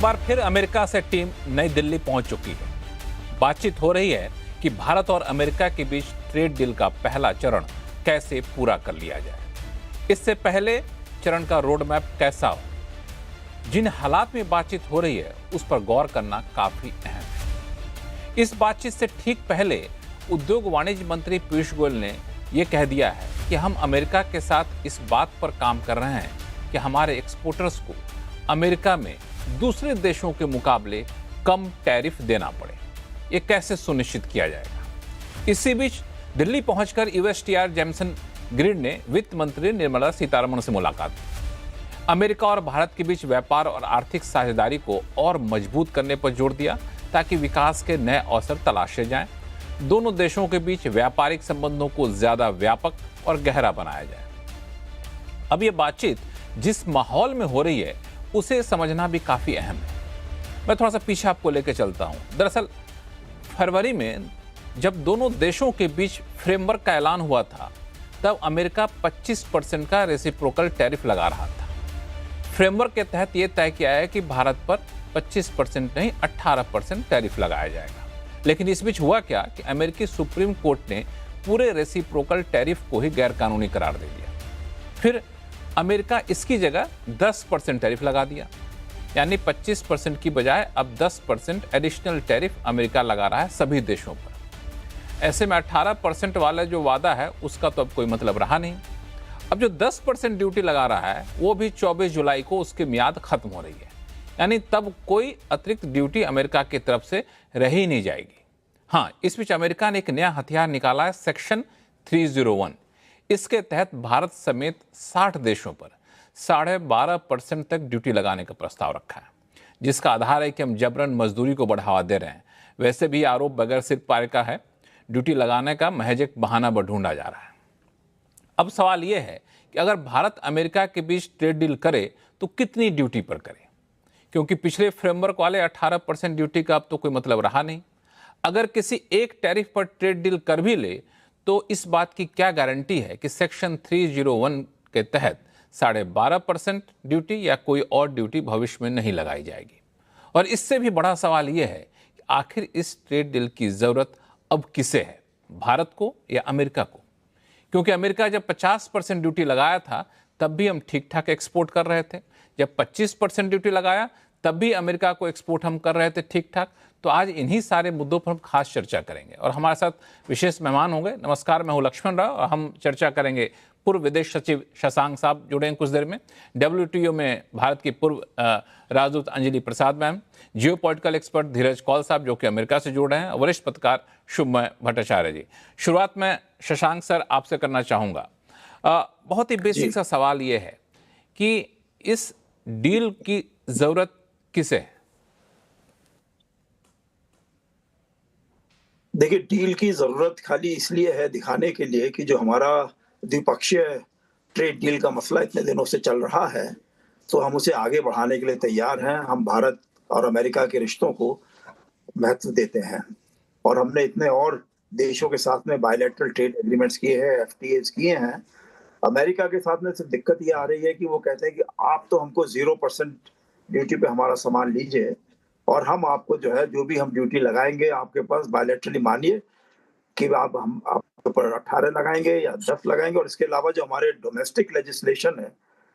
बार फिर अमेरिका से टीम नई दिल्ली पहुंच चुकी है। बातचीत हो रही है कि भारत और अमेरिका के बीच ट्रेड डील का पहला चरण कैसे पूरा कर लिया जाए। इससे पहले चरण का रोड मैप कैसा हो, जिन हालात में बातचीत हो रही है उस पर गौर करना काफी अहम है। इस बातचीत से ठीक पहले उद्योग वाणिज्य मंत्री पीयूष गोयल ने यह कह दिया है कि हम अमेरिका के साथ इस बात पर काम कर रहे हैं कि हमारे एक्सपोर्टर्स को अमेरिका में दूसरे देशों के मुकाबले कम टैरिफ देना पड़े। ये कैसे सुनिश्चित किया जाएगा। इसी बीच दिल्ली पहुंचकर यूएसटीआर जेमसन ग्रीड ने वित्त मंत्री निर्मला सीतारमण से मुलाकात की। अमेरिका और भारत के बीच व्यापार और आर्थिक साझेदारी को और मजबूत करने पर जोर दिया ताकि विकास के नए अवसर तलाशे जाएं। दोनों देशों के बीच व्यापारिक संबंधों को ज्यादा व्यापक और गहरा बनाया जाए। अब यह बातचीत जिस माहौल में हो रही है उसे समझना भी काफी अहम है। मैं थोड़ा सा पीछे आपको लेकर चलता हूं। दरअसल फरवरी में जब दोनों देशों के बीच फ्रेमवर्क का ऐलान हुआ था, तब अमेरिका 25% का रेसिप्रोकल टैरिफ लगा रहा था। फ्रेमवर्क के तहत यह तय किया है कि भारत पर 25% नहीं 18% टैरिफ लगाया जाएगा। लेकिन इस बीच हुआ क्या कि अमेरिकी सुप्रीम कोर्ट ने पूरे रेसिप्रोकल टैरिफ को ही गैरकानूनी करार दे दिया। फिर अमेरिका इसकी जगह 10% टैरिफ लगा दिया, यानी 25% की बजाय अब 10% एडिशनल टैरिफ अमेरिका लगा रहा है सभी देशों पर। ऐसे में 18% वाला जो वादा है उसका तो अब कोई मतलब रहा नहीं। अब जो 10% ड्यूटी लगा रहा है वो भी 24 जुलाई को उसकी मियाद खत्म हो रही है, यानी तब कोई अतिरिक्त ड्यूटी अमेरिका की तरफ से रह ही नहीं जाएगी। हाँ, इस बीच अमेरिका ने एक नया हथियार निकाला है, सेक्शन 301। इसके तहत भारत समेत 60 देशों पर 12.5% तक ड्यूटी लगाने का प्रस्ताव रखा है, जिसका आधार है कि हम जबरन मजदूरी को बढ़ावा दे रहे हैं। वैसे भी आरोप बगैर सिर पार का है, ड्यूटी लगाने का महज एक बहाना ढूंढा जा रहा है। अब सवाल यह है कि अगर भारत अमेरिका के बीच ट्रेड डील करे तो कितनी ड्यूटी पर करे, क्योंकि पिछले फ्रेमवर्क वाले 18% ड्यूटी का अब तो कोई मतलब रहा नहीं। अगर किसी एक टैरिफ पर ट्रेड डील कर भी ले तो इस बात की क्या गारंटी है कि सेक्शन 301 के तहत 12.5% ड्यूटी या कोई और ड्यूटी भविष्य में नहीं लगाई जाएगी। और इससे भी बड़ा सवाल यह है कि आखिर इस ट्रेड डील की जरूरत अब किसे है, भारत को या अमेरिका को? क्योंकि अमेरिका जब 50% ड्यूटी लगाया था तब भी हम ठीक ठाक एक्सपोर्ट कर रहे थे। जब 25% ड्यूटी लगाया तब भी अमेरिका को एक्सपोर्ट हम कर रहे थे ठीक ठाक। तो आज इन्हीं सारे मुद्दों पर हम खास चर्चा करेंगे और हमारे साथ विशेष मेहमान होंगे। नमस्कार, मैं हूं लक्ष्मण राव और हम चर्चा करेंगे पूर्व विदेश सचिव शशांक साहब जुड़े हैं कुछ देर में, WTO में भारत की पूर्व राजदूत अंजलि प्रसाद मैम, जियो पॉलिटिकल एक्सपर्ट धीरज कौल साहब जो कि अमेरिका से जुड़ रहे हैं, वरिष्ठ पत्रकार शुभमय भट्टाचार्य जी। शुरुआत में शशांक सर आपसे करना चाहूँगा। बहुत ही बेसिक सा सवाल ये है कि इस डील की जरूरत किसे है? देखिए, डील की जरूरत खाली इसलिए है दिखाने के लिए कि जो हमारा द्विपक्षीय ट्रेड डील का मसला इतने दिनों से चल रहा है, तो हम उसे आगे बढ़ाने के लिए तैयार हैं। हम भारत और अमेरिका के रिश्तों को महत्व देते हैं और हमने इतने और देशों के साथ में बायलैटरल ट्रेड एग्रीमेंट्स किए हैं, FTAs किए हैं। अमेरिका के साथ में सिर्फ दिक्कत ये आ रही है कि वो कहते हैं कि आप तो हमको 0% ड्यूटी पे हमारा सामान लीजिए और हम आपको जो है जो भी हम ड्यूटी लगाएंगे आपके पास बायलैटरली मानिए कि हम आपके ऊपर 18 लगाएंगे या 10 लगाएंगे। और इसके अलावा जो हमारे डोमेस्टिक लेजिस्लेशन है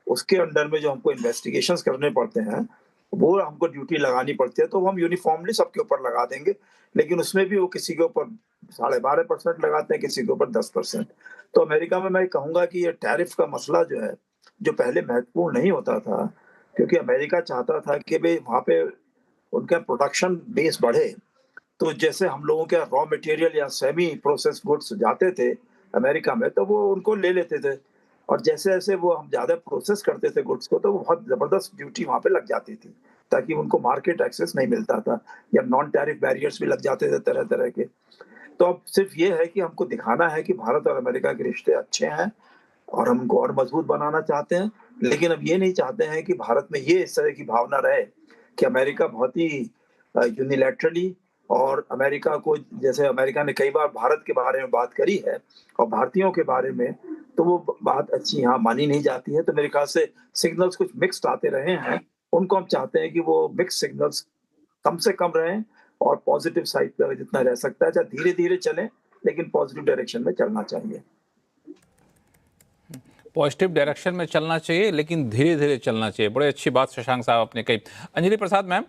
उसके अंडर में जो हमको इन्वेस्टिगेशंस करने पड़ते हैं वो हमको ड्यूटी लगानी पड़ती है, तो हम यूनिफॉर्मली सबके ऊपर लगा देंगे। लेकिन उसमें भी वो किसी के ऊपर 12.5% लगाते हैं, किसी के ऊपर 10%। तो अमेरिका में मैं कहूंगा कि ये टैरिफ का मसला जो है, जो पहले महत्वपूर्ण नहीं होता था, क्योंकि अमेरिका चाहता था कि भाई वहां पे उनका प्रोडक्शन बेस बढ़े। तो जैसे हम लोगों के रॉ मटेरियल या सेमी प्रोसेस गुड्स जाते थे अमेरिका में तो वो उनको ले लेते थे, और जैसे जैसे वो हम ज्यादा प्रोसेस करते थे गुड्स को तो वो बहुत जबरदस्त ड्यूटी वहां पे लग जाती थी, ताकि उनको मार्केट एक्सेस नहीं मिलता था, या नॉन टैरिफ बैरियर्स भी लग जाते थे तरह तरह के। तो अब सिर्फ ये है कि हमको दिखाना है कि भारत और अमेरिका के रिश्ते अच्छे हैं और हम उनको और मजबूत बनाना चाहते हैं। लेकिन अब ये नहीं चाहते हैं कि भारत में ये इस तरह की भावना रहे कि अमेरिका बहुत ही यूनिलैटरली, और अमेरिका को, जैसे अमेरिका ने कई बार भारत के बारे में बात करी है और भारतीयों के बारे में, तो वो बात अच्छी यहाँ मानी नहीं जाती है। तो मेरे ख्याल से सिग्नल्स कुछ मिक्स्ड आते रहे हैं उनको हम चाहते हैं कि वो मिक्स सिग्नल्स कम से कम रहें और पॉजिटिव साइड पे जितना रह सकता है, चाहे धीरे-धीरे चलें, लेकिन पॉजिटिव डायरेक्शन में चलना चाहिए। पॉजिटिव डायरेक्शन में चलना चाहिए, लेकिन धीरे धीरे चलना चाहिए। बड़ी अच्छी बात शशांक साहब आपने कही। अंजलि प्रसाद मैम,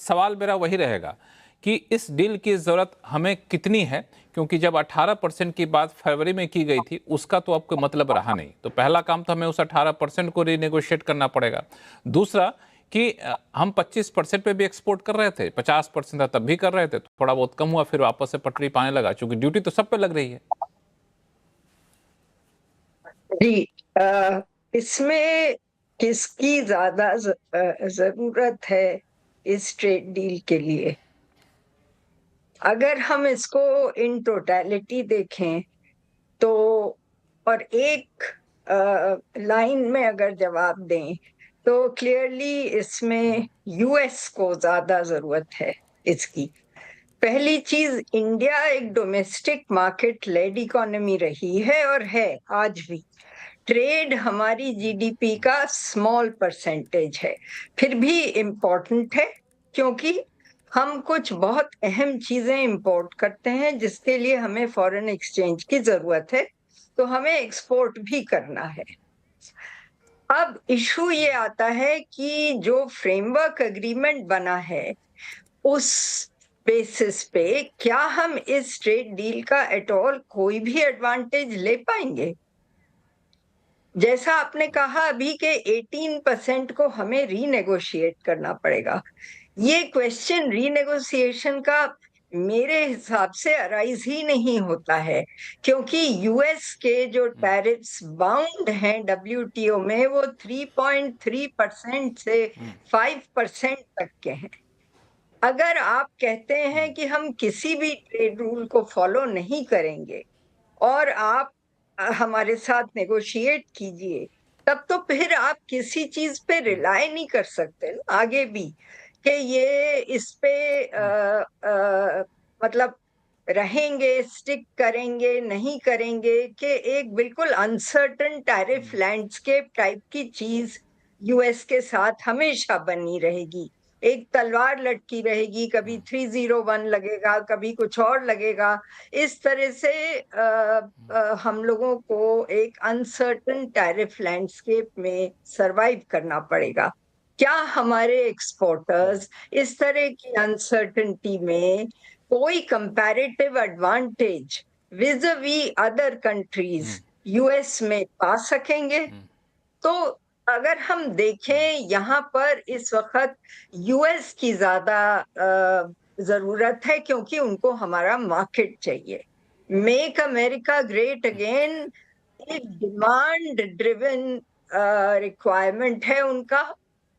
सवाल मेरा वही रहेगा कि इस डील की ज़रूरत हमें कितनी है, क्योंकि जब 18% की बात फरवरी में की गई थी उसका तो अब कोई मतलब रहा नहीं। तो पहला काम तो हमें उस 18% को रीनेगोशिएट करना पड़ेगा। दूसरा कि हम 25% पे भी एक्सपोर्ट कर रहे थे, 50% था तब भी कर रहे थे, थोड़ा बहुत कम हुआ, फिर वापस से पटरी पाने लगा, क्योंकि ड्यूटी तो सब पे लग रही है। जी, इसमें किसकी ज्यादा जरूरत है इस ट्रेड डील के लिए? अगर हम इसको इन टोटलिटी देखें तो, और एक लाइन में अगर जवाब दें तो क्लियरली इसमें यूएस को ज्यादा जरूरत है इसकी। पहली चीज, इंडिया एक डोमेस्टिक मार्केट लेड इकोनॉमी रही है और है आज भी। ट्रेड हमारी जीडीपी का स्मॉल परसेंटेज है, फिर भी इम्पोर्टेंट है, क्योंकि हम कुछ बहुत अहम चीजें इंपोर्ट करते हैं जिसके लिए हमें फॉरेन एक्सचेंज की जरूरत है, तो हमें एक्सपोर्ट भी करना है। अब इशू ये आता है कि जो फ्रेमवर्क एग्रीमेंट बना है उस बेसिस पे क्या हम इस ट्रेड डील का एट ऑल कोई भी एडवांटेज ले पाएंगे? जैसा आपने कहा अभी के 18% को हमें रीनेगोशिएट करना पड़ेगा। ये क्वेश्चन रीनेगोशिएशन का मेरे हिसाब से अराइज ही नहीं होता है, क्योंकि यूएस के जो टैरिफ्स बाउंड हैं डब्ल्यूटीओ में वो 3.3% से 5% तक के हैं। अगर आप कहते हैं कि हम किसी भी ट्रेड रूल को फॉलो नहीं करेंगे और आप हमारे साथ नेगोशिएट कीजिए, तब तो फिर आप किसी चीज पे रिलाय नहीं कर सकते आगे भी कि ये इस पे मतलब रहेंगे, स्टिक करेंगे, नहीं करेंगे, कि एक बिल्कुल अनसर्टन टैरिफ लैंडस्केप टाइप की चीज यूएस के साथ हमेशा बनी रहेगी। एक तलवार लटकी रहेगी, कभी 301 लगेगा, कभी कुछ और लगेगा। इस तरह से हम लोगों को एक अनसर्टन टैरिफ लैंडस्केप में सरवाइव करना पड़ेगा। क्या हमारे एक्सपोर्टर्स इस तरह की अनसर्टेनिटी में कोई comparative advantage विज़-वी other countries US में पा सकेंगे? तो अगर हम देखें यहाँ पर इस वक्त यूएस की ज्यादा जरूरत है, क्योंकि उनको हमारा मार्केट चाहिए। मेक अमेरिका ग्रेट अगेन एक डिमांड ड्रिवन रिक्वायरमेंट है उनका,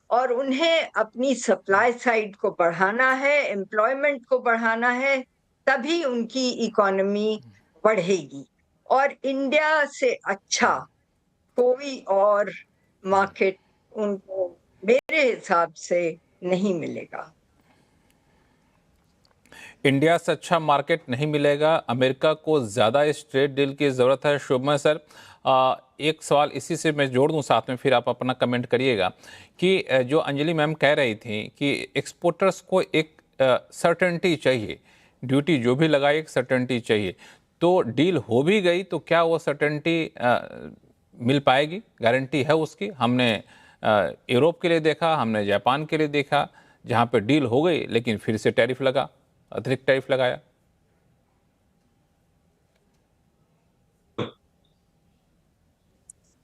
और उन्हें अपनी सप्लाई साइड को बढ़ाना है, एम्प्लॉयमेंट को बढ़ाना है, तभी उनकी इकोनॉमी बढ़ेगी। और इंडिया से अच्छा कोई और मार्केट उनको मेरे हिसाब से नहीं मिलेगा। इंडिया से अच्छा मार्केट नहीं मिलेगा, अमेरिका को ज़्यादा इस ट्रेड डील की ज़रूरत है। शुभमय सर, एक सवाल इसी से मैं जोड़ दूं साथ में, फिर आप अपना कमेंट करिएगा कि जो अंजलि मैम कह रही थी कि एक्सपोर्टर्स को एक सर्टेनिटी चाहिए, ड्यूटी जो भी लगाए एक सर्टेनिटी चाहिए, तो डील हो भी गई तो क्या वो सर्टेनिटी मिल पाएगी? गारंटी है उसकी? हमने यूरोप के लिए देखा, हमने जापान के लिए देखा, जहाँ पे डील हो गई लेकिन फिर से टैरिफ लगा, अतिरिक्त टैरिफ लगाया।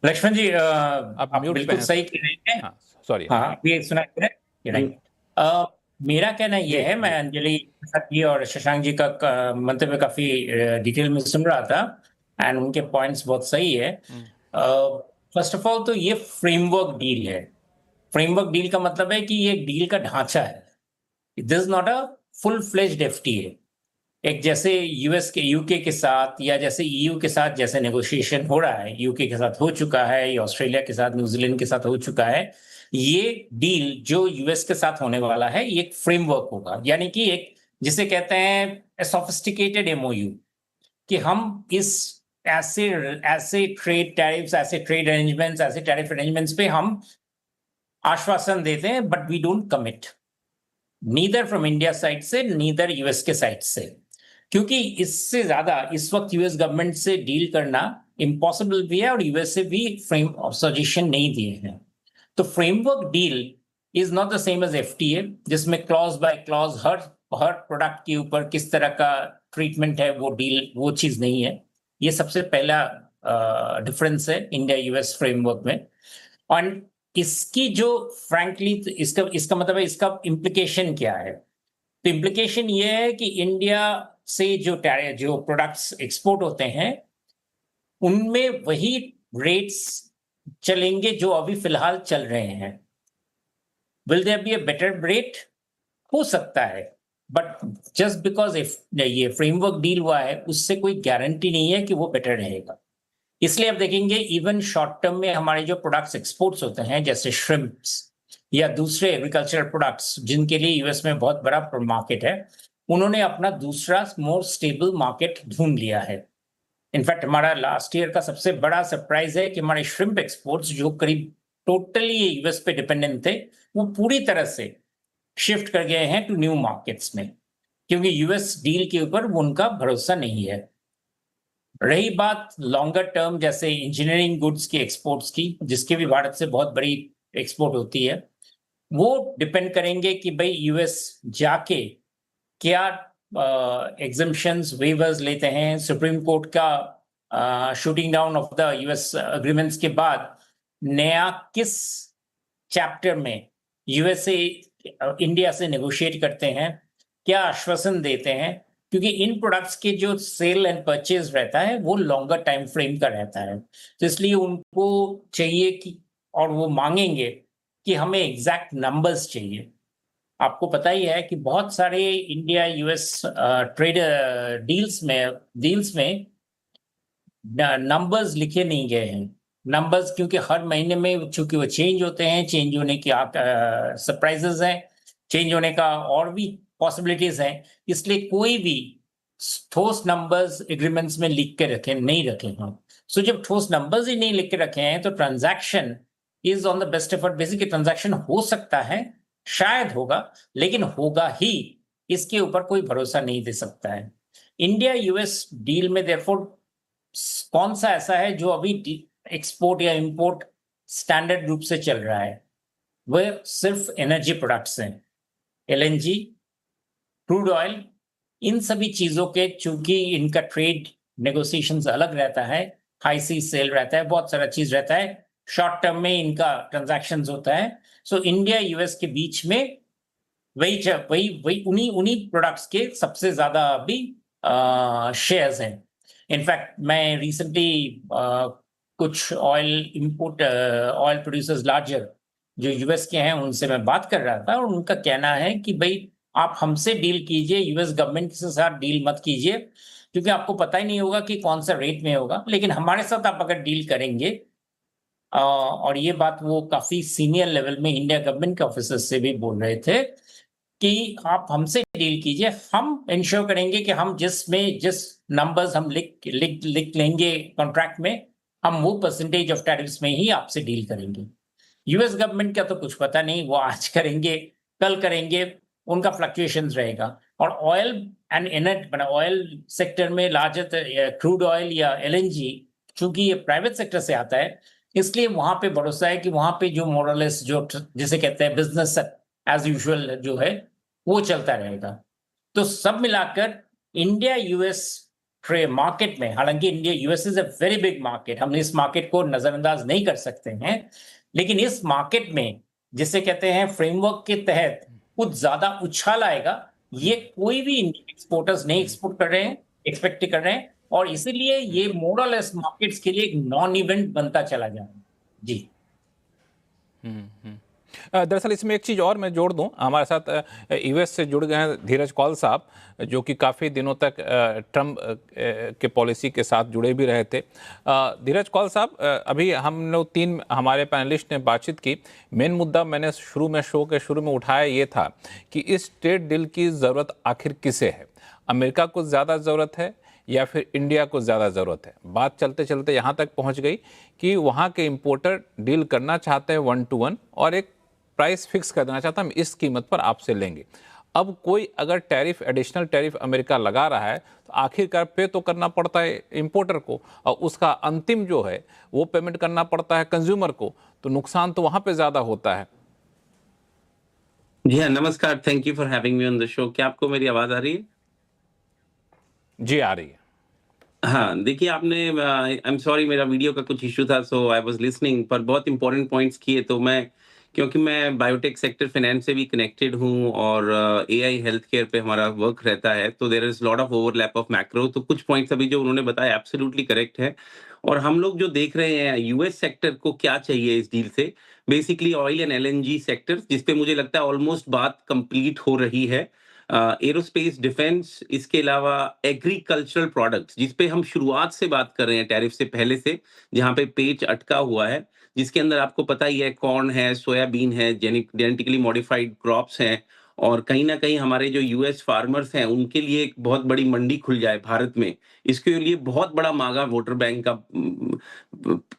लक्ष्मण जी, आप म्यूट बिल्कुल पे हैं सही सर। कह रहे हैं। हाँ, सॉरी। हाँ, ये सुना मेरा कहना यह है, मैं अंजलि जी और शशांक जी का मंतव्य काफी डिटेल में सुन रहा था, एंड उनके पॉइंट्स बहुत सही है। फर्स्ट ऑफ ऑल तो ये फ्रेमवर्क डील है। फ्रेमवर्क डील का मतलब है कि ये डील का ढांचा है, this is not a full fledged FTA. एक जैसे यूएस के यूके के साथ या जैसे ईयू के साथ जैसे नेगोशिएशन हो रहा है, यूके के साथ हो चुका है या ऑस्ट्रेलिया के साथ, न्यूजीलैंड के साथ हो चुका है, ये डील जो यूएस के साथ होने वाला है ये एक फ्रेमवर्क होगा, यानी कि एक जिसे कहते हैं सोफिस्टिकेटेड एमओयू, कि हम इस ऐसे ट्रेड टैरिफ्स, ऐसे ट्रेड अरेंजमेंट्स, ऐसे टैरिफ अरेंजमेंट्स पे हम आश्वासन देते हैं, but we don't commit, neither from India side से, नीदर यूएस के साइड से, क्योंकि इससे ज्यादा इस वक्त यूएस गवर्नमेंट से डील करना इम्पॉसिबल भी है और यूएस से भी फ्रेम ऑफ सजेशन नहीं दिए हैं। तो framework deal is not the same as FTA, जिसमें क्लॉज बाय क्लॉज हर प्रोडक्ट के ऊपर किस तरह का ट्रीटमेंट है वो डील, वो चीज नहीं है। ये सबसे पहला डिफरेंस है इंडिया यूएस फ्रेमवर्क में। और इसकी जो फ्रैंकली इसका मतलब है, इसका इम्प्लीकेशन क्या है? तो इम्प्लीकेशन ये है कि इंडिया से जो प्रोडक्ट्स एक्सपोर्ट होते हैं उनमें वही रेट्स चलेंगे जो अभी फिलहाल चल रहे हैं। Will there be a better rate? हो सकता है, बट जस्ट बिकॉज ये फ्रेमवर्क डील हुआ है उससे कोई गारंटी नहीं है कि वो बेटर रहेगा। इसलिए आप देखेंगे इवन शॉर्ट टर्म में हमारे जो प्रोडक्ट्स एक्सपोर्ट्स होते हैं, जैसे श्रिम्प्स या दूसरे एग्रीकल्चरल प्रोडक्ट्स जिनके लिए यूएस में बहुत बड़ा मार्केट है, उन्होंने अपना दूसरा मोर स्टेबल मार्केट ढूंढ लिया है। इनफैक्ट हमारा लास्ट ईयर का सबसे बड़ा सरप्राइज है कि हमारे श्रिम्प एक्सपोर्ट्स जो करीब टोटली यूएस पे डिपेंडेंट थे, वो पूरी तरह से शिफ्ट कर गए हैं टू न्यू मार्केट्स में, क्योंकि यूएस डील के ऊपर उनका भरोसा नहीं है। रही बात लॉन्गर टर्म जैसे इंजीनियरिंग गुड्स की एक्सपोर्ट्स की, जिसके भी भारत से बहुत बड़ी एक्सपोर्ट होती है, वो डिपेंड करेंगे कि भाई यूएस जाके क्या एग्जम्पशंस वेवर्स लेते हैं। सुप्रीम कोर्ट का shooting down of the US agreements के बाद नया किस चैप्टर में यूएसए इंडिया से नेगोशिएट करते हैं, क्या आश्वासन देते हैं, क्योंकि इन प्रोडक्ट्स के जो सेल एंड परचेज रहता है वो लॉन्गर टाइम फ्रेम का रहता है। तो इसलिए उनको चाहिए कि, और वो मांगेंगे कि हमें एग्जैक्ट नंबर्स चाहिए। आपको पता ही है कि बहुत सारे इंडिया यूएस ट्रेड डील्स में नंबर्स लिखे नहीं गए हैं। नंबर्स क्योंकि हर महीने में चूंकि वो चेंज होते हैं, चेंज होने की सरप्राइजेस हैं, चेंज होने का और भी पॉसिबिलिटीज हैं, इसलिए कोई भी ठोस नंबर्स एग्रीमेंट्स में लिख के नहीं रखे हैं। सो जब ठोस नंबर्स ही नहीं लिख के रखे हैं तो transaction is on the best effort. Basically transaction हो सकता है, शायद होगा, लेकिन होगा ही, इसके ऊपर कोई भरोसा नहीं दे सकता है। इंडिया यूएस डील में देयरफॉर कौन सा ऐसा है जो अभी एक्सपोर्ट या इंपोर्ट स्टैंडर्ड रूप से चल रहा है? वह सिर्फ एनर्जी प्रोडक्ट्स हैं, एलएनजी, क्रूड ऑयल, इन सभी चीजों के चूंकि इनका ट्रेड नेगोशिएशंस अलग रहता है, हाई सी सेल रहता है, बहुत सारा चीज रहता है, शॉर्ट टर्म में इनका ट्रांजैक्शंस होता है। सो इंडिया यूएस के बीच में वही उन्हीं प्रोडक्ट्स के सबसे ज्यादा अभी शेयर्स हैं। इनफैक्ट मैं रिसेंटली कुछ ऑयल प्रोड्यूसर्स लार्जर जो यूएस के हैं उनसे मैं बात कर रहा था, और उनका कहना है कि भाई आप हमसे डील कीजिए, यूएस गवर्नमेंट के साथ डील मत कीजिए, क्योंकि आपको पता ही नहीं होगा कि कौन सा रेट में होगा, लेकिन हमारे साथ आप अगर डील करेंगे, और ये बात वो काफी सीनियर लेवल में इंडिया गवर्नमेंट के ऑफिसर्स से भी बोल रहे थे कि आप हमसे डील कीजिए, हम इंश्योर करेंगे कि हम जिस नंबर्स हम लिख लेंगे कॉन्ट्रैक्ट में, हम वो परसेंटेज ऑफ टैरिफ्स में ही आपसे डील करेंगे। यूएस गवर्नमेंट का तो कुछ पता नहीं, वो आज करेंगे कल करेंगे, उनका फ्लक्चुएशंस रहेगा। और oil and energy, oil sector में लार्जर क्रूड ऑयल या एलएनजी, चूंकि ये प्राइवेट सेक्टर से आता है, इसलिए वहां पे भरोसा है कि वहां पे जो मोरलेस जो जिसे कहते हैं बिजनेस एज यूजुअल जो है वो चलता रहेगा। तो सब मिलाकर इंडिया यूएस ट्रेड मार्केट में, हालांकि India US is a very big market, हम इस मार्केट को नजरअंदाज नहीं कर सकते हैं, लेकिन इस मार्केट में जिसे कहते हैं फ्रेमवर्क के तहत कुछ ज्यादा उछाल आएगा, ये कोई भी एक्सपोर्टर्स नहीं एक्सपोर्ट कर रहे हैं, एक्सपेक्ट कर रहे हैं, और इसीलिए ये मोरलेस मार्केट्स के लिए एक नॉन इवेंट बनता चला जा रहा है। जी दरअसल इसमें एक चीज़ और मैं जोड़ दूं, हमारे साथ यूएस से जुड़ गए हैं धीरज कौल साहब, जो कि काफ़ी दिनों तक ट्रम्प के पॉलिसी के साथ जुड़े भी रहे थे। धीरज कौल साहब, अभी हम लोग तीन हमारे पैनलिस्ट ने बातचीत की, मेन मुद्दा मैंने शो के शुरू में उठाया ये था कि इस ट्रेड डील की ज़रूरत आखिर किसे है? अमेरिका को ज़्यादा ज़रूरत है या फिर इंडिया को ज़्यादा ज़रूरत है? बात चलते चलते यहाँ तक पहुँच गई कि वहाँ के इम्पोर्टर डील करना चाहते हैं 1 to 1, और एक प्राइस फिक्स कर देना चाहता है, हम इस कीमत पर आपसे लेंगे। अब कोई अगर टैरिफ, एडिशनल टैरिफ अमेरिका लगा रहा है तो आखिरकार पे तो करना पड़ता है इंपोर्टर को, और उसका अंतिम जो है वो पेमेंट करना पड़ता है कंज्यूमर को, तो नुकसान तो वहां पे ज्यादा होता है। जी हाँ, नमस्कार। Thank you for having me on the show. क्या आपको मेरी आवाज आ रही है? जी आ रही है। हाँ, देखिए आपने आई एम सॉरी मेरा वीडियो का कुछ इश्यू था, सो आई वाज लिसनिंग, पर बहुत इंपॉर्टेंट पॉइंट्स किए। तो मैं, क्योंकि मैं बायोटेक सेक्टर फाइनेंस से भी कनेक्टेड हूँ और एआई हेल्थ केयर पे हमारा वर्क रहता है, तो there is lot of overlap of macro. तो कुछ पॉइंट्स अभी जो उन्होंने बताया एब्सोल्युटली करेक्ट है। और हम लोग जो देख रहे हैं यूएस सेक्टर को क्या चाहिए इस डील से, basically oil and LNG sector, जिसपे मुझे लगता है ऑलमोस्ट बात कंप्लीट हो रही है। एरोस्पेस, डिफेंस, इसके अलावा एग्रीकल्चरल प्रोडक्ट्स, जिसपे हम शुरुआत से बात कर रहे हैं टैरिफ से पहले से, जहां पे पेच अटका हुआ है, जिसके अंदर आपको पता ही है कॉर्न है, सोयाबीन है, जेनेटिकली मॉडिफाइड क्रॉप्स हैं। और कहीं ना कहीं हमारे जो यूएस फार्मर्स हैं उनके लिए एक बहुत बड़ी मंडी खुल जाए भारत में, इसके लिए बहुत बड़ा मांगा वोटर बैंक का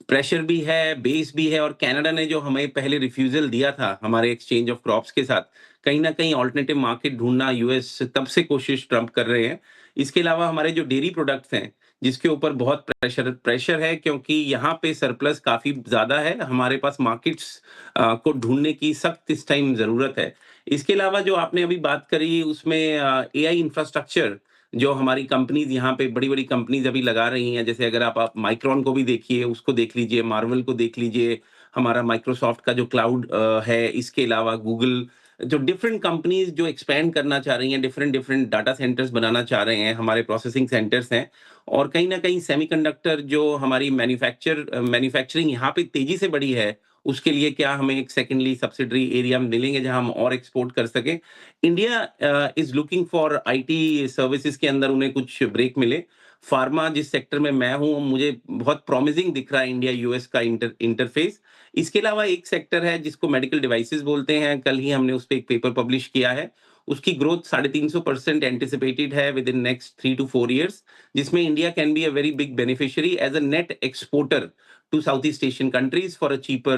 प्रेशर भी है, बेस भी है। और कनाडा ने जो हमें पहले रिफ्यूजल दिया था हमारे एक्सचेंज ऑफ क्रॉप्स के साथ, कहीं ना कहीं ऑल्टरनेटिव मार्केट ढूंढना यूएस तब से कोशिश ट्रम्प कर रहे हैं। इसके अलावा हमारे जो डेयरी प्रोडक्ट्स हैं, जिसके ऊपर बहुत प्रेशर है, क्योंकि यहाँ पे सरप्लस काफी ज्यादा है, हमारे पास मार्केट्स को ढूंढने की सख्त इस टाइम जरूरत है। इसके अलावा जो आपने अभी बात करी उसमें एआई इंफ्रास्ट्रक्चर, जो हमारी कंपनीज यहाँ पे बड़ी बड़ी कंपनीज अभी लगा रही हैं, जैसे अगर आप माइक्रोन को भी देखिए, उसको देख लीजिए, मार्वल को देख लीजिए, हमारा माइक्रोसॉफ्ट का जो क्लाउड है, इसके अलावा गूगल, जो डिफरेंट कंपनीज जो एक्सपैंड करना चाह रही हैं, डिफरेंट डिफरेंट डाटा सेंटर्स बनाना चाह रहे हैं, हमारे प्रोसेसिंग सेंटर्स हैं। और कहीं ना कहीं सेमीकंडक्टर जो हमारी मैन्युफैक्चरिंग यहाँ पे तेजी से बढ़ी है, उसके लिए क्या हमें एक सेकेंडली सब्सिडरी एरिया मिलेंगे जहां हम और एक्सपोर्ट कर सकें। India is looking for IT services के अंदर उन्हें कुछ ब्रेक मिले। फार्मा जिस सेक्टर में मैं हूं, मुझे बहुत प्रॉमिसिंग दिख रहा है इंडिया यूएस का इंटरफेस। इसके अलावा एक सेक्टर है जिसको मेडिकल डिवाइसेस बोलते हैं, कल ही हमने उस पर एक पेपर पब्लिश किया है। उसकी ग्रोथ 350% एंटिसिपेटेड है within next 3 to 4 years, जिसमें India can be a very big beneficiary as a net exporter to Southeast Asian countries for a cheaper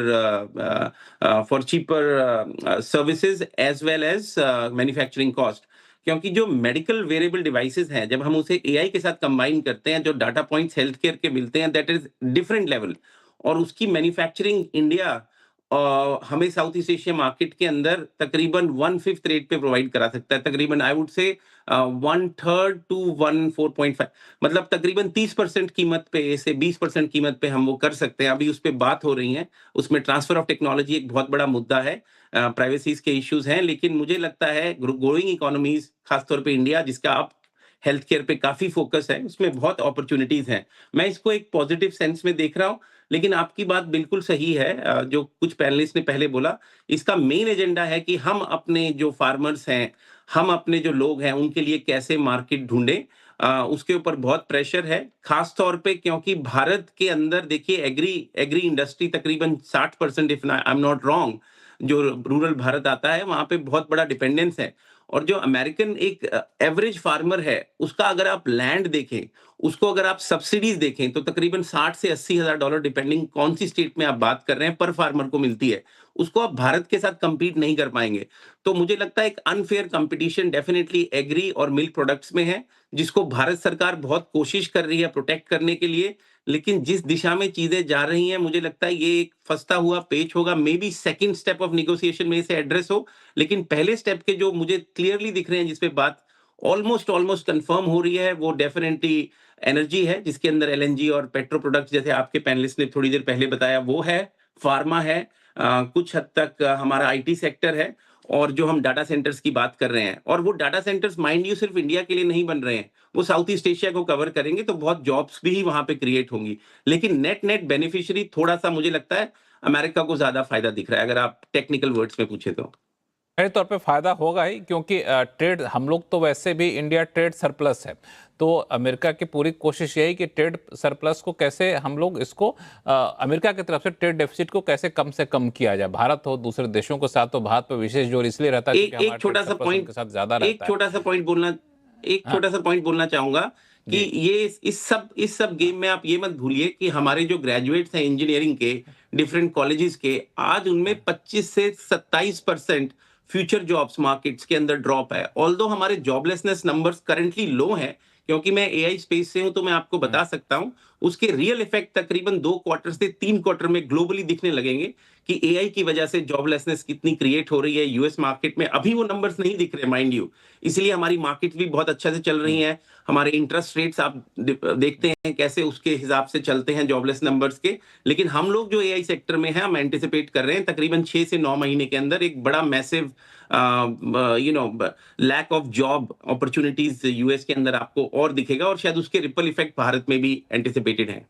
services as well as manufacturing cost। क्योंकि जो medical variable devices हैं, जब हम उसे AI के साथ combine करते हैं, जो डाटा पॉइंट्स हेल्थ केयर के मिलते हैं, दैट इज डिफरेंट लेवल। और उसकी मैन्युफैक्चरिंग इंडिया हमें साउथ ईस्ट एशिया मार्केट के अंदर तकरीबन 1/5 रेट पे प्रोवाइड करा सकता है, तकरीबन आई वुड से 1/3 to 1/4.5, मतलब तकरीबन 30% कीमत पे से 20% कीमत पे हम वो कर सकते हैं। अभी उस पर बात हो रही है, उसमें ट्रांसफर ऑफ टेक्नोलॉजी एक बहुत बड़ा मुद्दा है, प्राइवेसीज के इश्यूज हैं, लेकिन मुझे लगता है ग्रोइंग इकोनॉमीज, खासतौर पे इंडिया जिसका आप हेल्थ केयर पे काफी फोकस है, उसमें बहुत अपॉर्चुनिटीज हैं। मैं इसको एक पॉजिटिव सेंस में देख रहा हूँ। लेकिन आपकी बात बिल्कुल सही है, जो कुछ पैनलिस्ट ने पहले बोला, इसका मेन एजेंडा है कि हम अपने जो फार्मर्स हैं, हम अपने जो लोग हैं, उनके लिए कैसे मार्केट ढूंढें। उसके ऊपर बहुत प्रेशर है, खास तौर पे क्योंकि भारत के अंदर देखिए एग्री इंडस्ट्री तकरीबन 60%, if I am not wrong, जो रूरल भारत आता है वहां पे बहुत बड़ा डिपेंडेंस है। और जो अमेरिकन एक एवरेज फार्मर है, उसका अगर आप लैंड देखें, उसको अगर आप सब्सिडीज देखें, तो तकरीबन 60 से 80 हजार डॉलर, डिपेंडिंग कौन सी स्टेट में आप बात कर रहे हैं, पर फार्मर को मिलती है। उसको आप भारत के साथ कंपीट नहीं कर पाएंगे। तो मुझे लगता है एक अनफेयर कंपटीशन डेफिनेटली एग्री और मिल्क प्रोडक्ट्स में है, जिसको भारत सरकार बहुत कोशिश कर रही है प्रोटेक्ट करने के लिए। लेकिन जिस दिशा में चीजें जा रही हैं, मुझे लगता है ये एक फंसता हुआ पेच होगा। May be second step of negotiation में इसे एड्रेस हो, लेकिन पहले स्टेप के जो मुझे क्लियरली दिख रहे हैं, जिसपे बात ऑलमोस्ट कंफर्म हो रही है, वो डेफिनेटली एनर्जी है, जिसके अंदर एलएनजी और पेट्रो प्रोडक्ट्स, जैसे आपके पैनलिस्ट ने थोड़ी देर पहले बताया, वो है, फार्मा है, कुछ हद तक हमारा आईटी सेक्टर है, और जो हम डाटा सेंटर्स की बात कर रहे हैं। और वो डाटा सेंटर्स माइंड यू सिर्फ इंडिया के लिए नहीं बन रहे हैं, वो साउथ ईस्ट एशिया को कवर करेंगे, तो बहुत जॉब्स भी वहां पे क्रिएट होंगी। लेकिन नेट बेनिफिशियरी थोड़ा सा मुझे लगता है अमेरिका को ज्यादा फायदा दिख रहा है, अगर आप टेक्निकल वर्ड्स में पूछे तो। मेरे तौर पे फायदा होगा ही, क्योंकि ट्रेड, हम लोग तो वैसे भी इंडिया ट्रेड सरप्लस है, तो अमेरिका की पूरी कोशिश यही कि ट्रेड सरप्लस को कैसे हम लोग इसको अमेरिका की तरफ से ट्रेड डेफिसिट को कैसे कम से कम किया जाए। भारत हो दूसरे देशों के साथ, तो भारत पर विशेष जोर इसलिए रहता है एक छोटा सा पॉइंट ज्यादा रहता है। एक छोटा सा पॉइंट बोलना चाहूंगा। कि ये इस सब गेम में आप ये मत भूलिए कि हमारे जो ग्रेजुएट्स हैं इंजीनियरिंग के डिफरेंट कॉलेजेस के, आज उनमें 25 से 27% फ्यूचर जॉब्स मार्केट्स के अंदर ड्रॉप है। ऑल्दो हमारे जॉबलेसनेस नंबर्स करंटली लो हैं, क्योंकि मैं एआई स्पेस से हूं तो मैं आपको बता सकता हूं उसके रियल इफेक्ट तकरीबन 2 क्वार्टर से 3 क्वार्टर में ग्लोबली दिखने लगेंगे कि एआई की वजह से जॉबलेसनेस कितनी क्रिएट हो रही है यूएस मार्केट में। अभी वो नंबर्स नहीं दिख रहे माइंड यू, इसलिए हमारी मार्केट भी बहुत अच्छा से चल रही हैं। हमारे इंटरेस्ट रेट्स आप देखते हैं कैसे उसके हिसाब से चलते हैं जॉबलेस नंबर्स के। लेकिन हम लोग जो एआई सेक्टर में हैं, हम एंटिसिपेट कर रहे हैं तकरीबन 6 से 9 महीने के अंदर एक बड़ा massive lack of job opportunities US के अंदर आपको और दिखेगा, और शायद उसके रिपल इफेक्ट भारत में भी एंटिसिपेटेड है।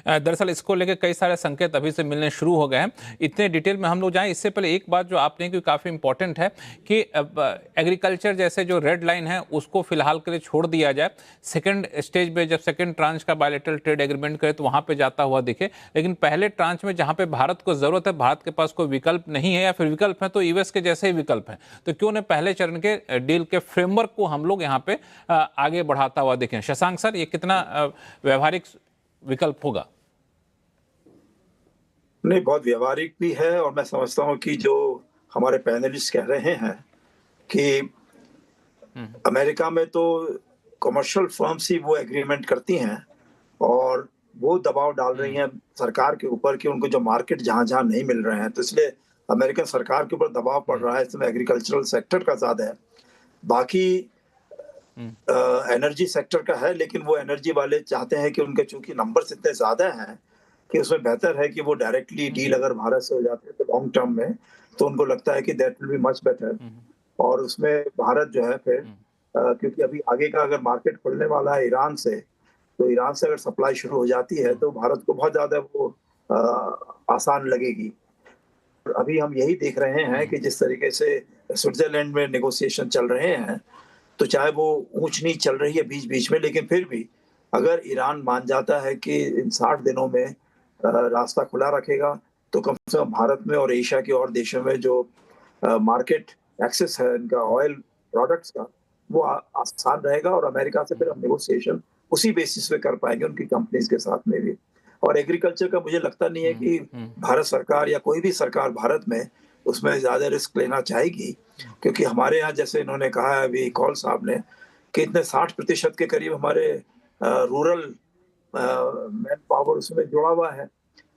दरअसल इसको लेकर कई सारे संकेत अभी से मिलने शुरू हो गए हैं। इतने डिटेल में हम लोग जाएं, इससे पहले एक बात जो आपने की काफ़ी इंपॉर्टेंट है कि एग्रीकल्चर जैसे जो रेड लाइन है उसको फिलहाल के लिए छोड़ दिया जाए। सेकंड स्टेज पे जब सेकंड ट्रांच का बायलैटरल ट्रेड एग्रीमेंट करे तो वहाँ पे जाता हुआ दिखे, लेकिन पहले ट्रांच में जहाँ पे भारत को ज़रूरत है, भारत के पास कोई विकल्प नहीं है या फिर विकल्प है तो यूएस के जैसे ही विकल्प हैं, तो क्यों न पहले चरण के डील के फ्रेमवर्क को हम लोग यहाँ पे आगे बढ़ाता हुआ दिखें। शशांक सर, ये कितना व्यवहारिक विकल्प होगा? नहीं, बहुत व्यवहारिक भी है, और मैं समझता हूं कि जो हमारे पैनलिस्ट कह रहे हैं कि अमेरिका में तो कमर्शियल फर्म्स ही वो एग्रीमेंट करती हैं और वो दबाव डाल रही हैं सरकार के ऊपर कि उनको जो मार्केट जहां जहां नहीं मिल रहे हैं, तो इसलिए अमेरिकन सरकार के ऊपर दबाव पड़ रहा है। इसमें एग्रीकल्चरल सेक्टर का ज्यादा है, बाकी एनर्जी सेक्टर का है, लेकिन वो एनर्जी वाले चाहते हैं कि उनके चूंकि नंबर्स इतने ज्यादा हैं कि उसमें बेहतर है कि वो डायरेक्टली डील अगर भारत से हो जाती है तो लॉन्ग टर्म में, तो उनको लगता है कि that will be much better. और उसमें भारत जो है फिर क्योंकि अभी आगे का अगर मार्केट खुलने वाला है ईरान से, तो ईरान से अगर सप्लाई शुरू हो जाती है तो भारत को बहुत ज्यादा वो आसान लगेगी। अभी हम यही देख रहे हैं कि जिस तरीके से स्विट्जरलैंड में नेगोशिएशन चल रहे हैं, तो चाहे वो ऊंच नीच चल रही है बीच बीच में, लेकिन फिर भी अगर ईरान मान जाता है कि इन 60 दिनों में रास्ता खुला रखेगा, तो कम से कम भारत में और एशिया के और देशों में जो मार्केट एक्सेस है इनका ऑयल प्रोडक्ट्स का, वो आसान रहेगा। और अमेरिका से फिर हम नेगोशिएशन उसी बेसिस पे कर पाएंगे उनकी कंपनीज के साथ में भी। और एग्रीकल्चर का मुझे लगता नहीं है कि भारत सरकार या कोई भी सरकार भारत में उसमें ज्यादा रिस्क लेना चाहेगी, क्योंकि हमारे यहाँ जैसे इन्होंने कहा है अभी कौल साहब ने कि इतने 60% के करीब हमारे रूरल मैन पावर उसमें जुड़ा हुआ है,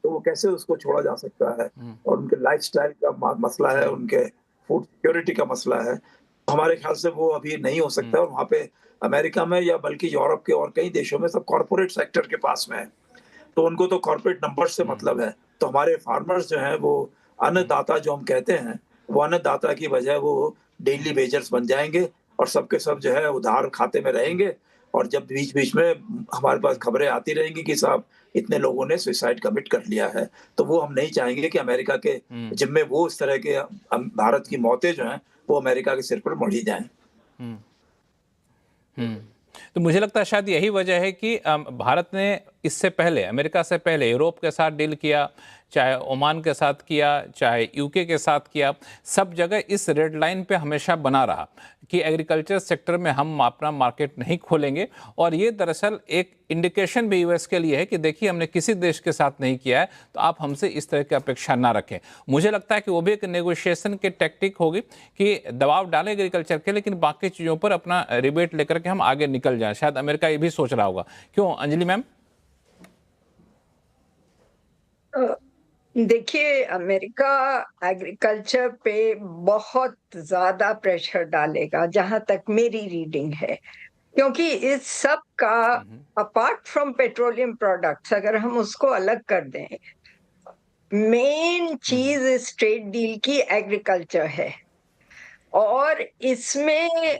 तो वो कैसे उसको छोड़ा जा सकता है। और उनके लाइफस्टाइल का मसला है, उनके फूड सिक्योरिटी का मसला है, हमारे ख्याल से वो अभी नहीं हो सकता। और वहाँ पे अमेरिका में या बल्कि यूरोप के और कई देशों में सब कॉर्पोरेट सेक्टर के पास में है, तो उनको तो कॉर्पोरेट नंबर से मतलब है। तो हमारे फार्मर्स जो हैं वो अन्नदाता जो हम कहते हैं, वो अन्नदाता की बजाय वो डेली वेजर्स बन जाएंगे और सबके सब जो है उधार खाते में रहेंगे। और जब बीच बीच में हमारे पास खबरें आती रहेंगी कि साहब इतने लोगों ने सुसाइड कमिट कर लिया है, तो वो हम नहीं चाहेंगे कि अमेरिका के जिम्मे वो इस तरह के भारत की मौतें जो हैं वो अमेरिका के सिर पर मढ़ी जाएं। तो मुझे लगता है शायद यही वजह है कि भारत ने इससे पहले, अमेरिका से पहले यूरोप के साथ डील किया, चाहे ओमान के साथ किया, चाहे यूके के साथ किया, सब जगह इस रेड लाइन पे हमेशा बना रहा कि एग्रीकल्चर सेक्टर में हम अपना मार्केट नहीं खोलेंगे। और ये दरअसल एक इंडिकेशन भी यूएस के लिए है कि देखिए हमने किसी देश के साथ नहीं किया है, तो आप हमसे इस तरह की अपेक्षा ना रखें। मुझे लगता है कि वो भी एक नेगोशिएशन की टेक्टिक होगी कि दबाव डालें एग्रीकल्चर के, लेकिन बाकी चीज़ों पर अपना रिबेट लेकर के हम आगे निकल जाएं। शायद अमेरिका ये भी सोच रहा होगा। क्यों अंजलि मैम? देखिए, अमेरिका एग्रीकल्चर पे बहुत ज्यादा प्रेशर डालेगा, जहां तक मेरी रीडिंग है, क्योंकि इस सब का अपार्ट फ्रॉम पेट्रोलियम प्रोडक्ट्स अगर हम उसको अलग कर दें, मेन चीज इस ट्रेड डील की एग्रीकल्चर है। और इसमें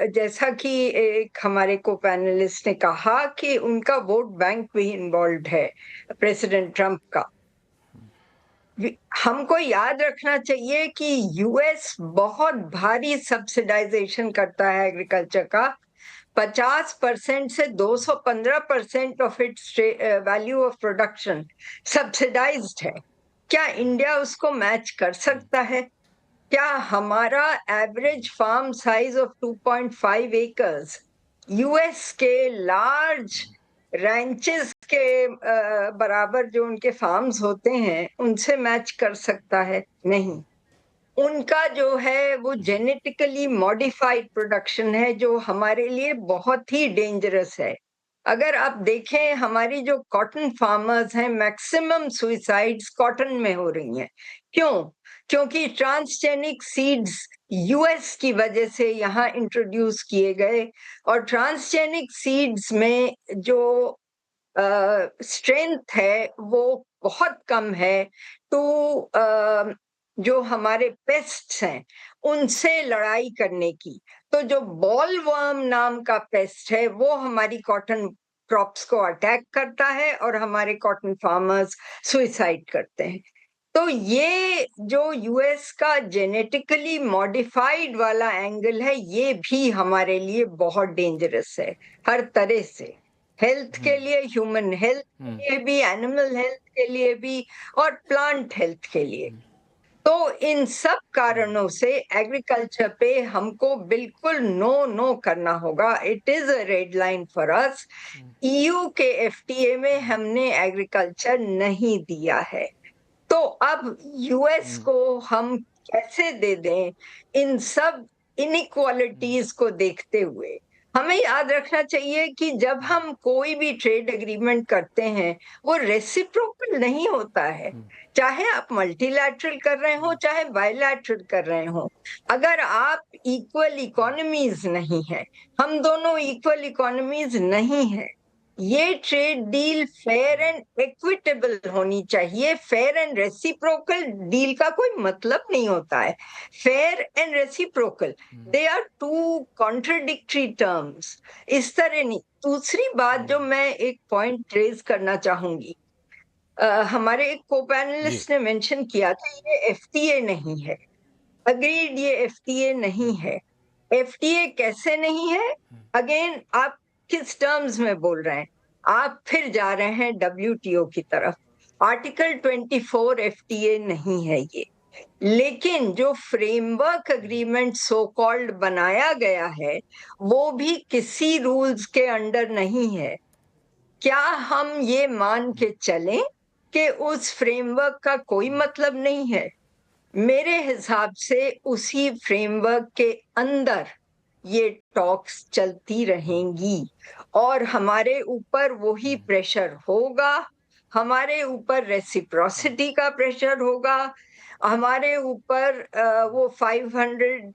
जैसा कि एक हमारे को पैनलिस्ट ने कहा कि उनका वोट बैंक भी इन्वॉल्व है प्रेसिडेंट ट्रंप का। हमको याद रखना चाहिए कि यूएस बहुत भारी सब्सिडाइजेशन करता है एग्रीकल्चर का। 50% से 215% of its value of production subsidised है। क्या इंडिया उसको मैच कर सकता है? क्या हमारा average farm size of 2.5 acres US के लार्ज रैंचेस के बराबर जो उनके फार्म्स होते हैं उनसे मैच कर सकता है? नहीं। उनका जो है वो जेनेटिकली मॉडिफाइड प्रोडक्शन है जो हमारे लिए बहुत ही डेंजरस है। अगर आप देखें हमारी जो कॉटन फार्मर्स हैं, मैक्सिमम सुइसाइड्स कॉटन में हो रही हैं। क्यों? क्योंकि ट्रांसजेनिक सीड्स यूएस की वजह से यहाँ इंट्रोड्यूस किए गए और ट्रांसजेनिक सीड्स में जो स्ट्रेंथ है वो बहुत कम है तो जो हमारे पेस्ट्स हैं उनसे लड़ाई करने की। तो जो बॉलवर्म नाम का पेस्ट है वो हमारी कॉटन क्रॉप्स को अटैक करता है और हमारे कॉटन फार्मर्स सुइसाइड करते हैं। तो ये जो यूएस का जेनेटिकली मॉडिफाइड वाला एंगल है ये भी हमारे लिए बहुत डेंजरस है हर तरह से, हेल्थ के लिए, ह्यूमन हेल्थ के लिए भी, एनिमल हेल्थ के लिए भी और प्लांट हेल्थ के लिए। तो इन सब कारणों से एग्रीकल्चर पे हमको बिल्कुल नो करना होगा। It is a red line for us. EU के एफटीए में हमने एग्रीकल्चर नहीं दिया है, तो अब यूएस को हम कैसे दे दें? इन सब इनइक्वालिटीज को देखते हुए हमें याद रखना चाहिए कि जब हम कोई भी ट्रेड एग्रीमेंट करते हैं वो रेसिप्रोकल नहीं होता है, चाहे आप मल्टीलैटरल कर रहे हो चाहे बायलैटरल कर रहे हो। अगर आप इक्वल इकोनॉमीज नहीं है, हम दोनों इक्वल इकोनॉमीज नहीं है, ये trade deal fair and equitable होनी चाहिए। फेयर एंड रेसिप्रोकल डील का कोई मतलब नहीं होता है। Fair and reciprocal, they are two contradictory terms. इस तरह नहीं। दूसरी बात जो मैं एक पॉइंट रेज करना चाहूंगी, हमारे एक को पैनलिस्ट ने मेंशन किया था ये एफटीए नहीं है। अग्रीड, ये एफटीए नहीं है। एफटीए कैसे नहीं है? अगेन आप किस टर्म्स में बोल रहे हैं? आप फिर जा रहे हैं डब्ल्यूटीओ की तरफ। आर्टिकल 24 एफटीए नहीं है ये, लेकिन जो फ्रेमवर्क एग्रीमेंट सो कॉल्ड बनाया गया है वो भी किसी रूल्स के अंडर नहीं है। क्या हम ये मान के चलें कि उस फ्रेमवर्क का कोई मतलब नहीं है? मेरे हिसाब से उसी फ्रेमवर्क के अंदर ये टॉक्स चलती रहेंगी और हमारे ऊपर वही प्रेशर होगा, हमारे ऊपर रेसिप्रोसिटी का प्रेशर होगा, हमारे ऊपर वो 500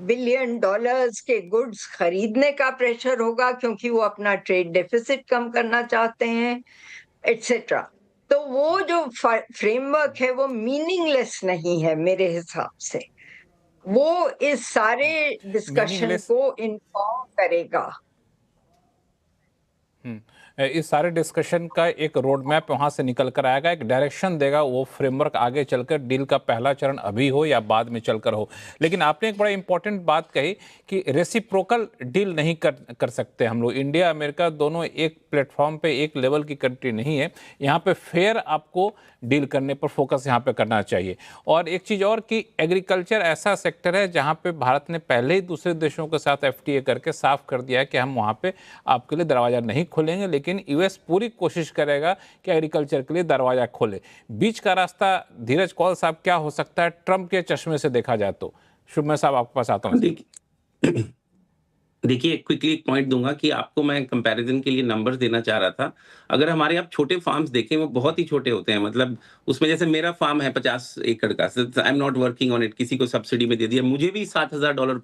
बिलियन डॉलर्स के गुड्स खरीदने का प्रेशर होगा क्योंकि वो अपना ट्रेड डेफिसिट कम करना चाहते हैं, एटसेट्रा। तो वो जो फ्रेमवर्क है वो मीनिंगलेस नहीं है मेरे हिसाब से, वो इस सारे डिस्कशन को इन्फॉर्म करेगा। इस सारे डिस्कशन का एक रोड मैप वहां से निकल कर आएगा, एक डायरेक्शन देगा, वो फ्रेमवर्क आगे चलकर डील का पहला चरण अभी हो या बाद में चलकर हो। लेकिन आपने एक बड़ा इंपॉर्टेंट बात कही कि रेसिप्रोकल डील नहीं कर सकते हम लोग। इंडिया अमेरिका दोनों एक प्लेटफॉर्म पे एक लेवल की कंट्री नहीं है। यहाँ पे फेयर आपको डील करने पर फोकस यहाँ पे करना चाहिए। और एक चीज़ और कि एग्रीकल्चर ऐसा सेक्टर है जहाँ पे भारत ने पहले ही दूसरे देशों के साथ एफटीए करके साफ कर दिया है कि हम वहाँ पे आपके लिए दरवाज़ा नहीं खोलेंगे, लेकिन यूएस पूरी कोशिश करेगा कि एग्रीकल्चर के लिए दरवाज़ा खोले। बीच का रास्ता धीरज कौल साहब क्या हो सकता है ट्रंप के चश्मे से देखा जाए तो? शुभमय साहब आपके पास आता हूँ। देखिए क्विकली एक पॉइंट दूंगा कि आपको मैं कंपैरिजन के लिए नंबर्स देना चाह रहा था। अगर हमारे आप छोटे फार्म्स देखें वो बहुत ही छोटे होते हैं, मतलब उसमें जैसे मेरा फार्म है 50 एकड़ का, I am not working on it, किसी को सब्सिडी में दे दिया, मुझे भी $7,000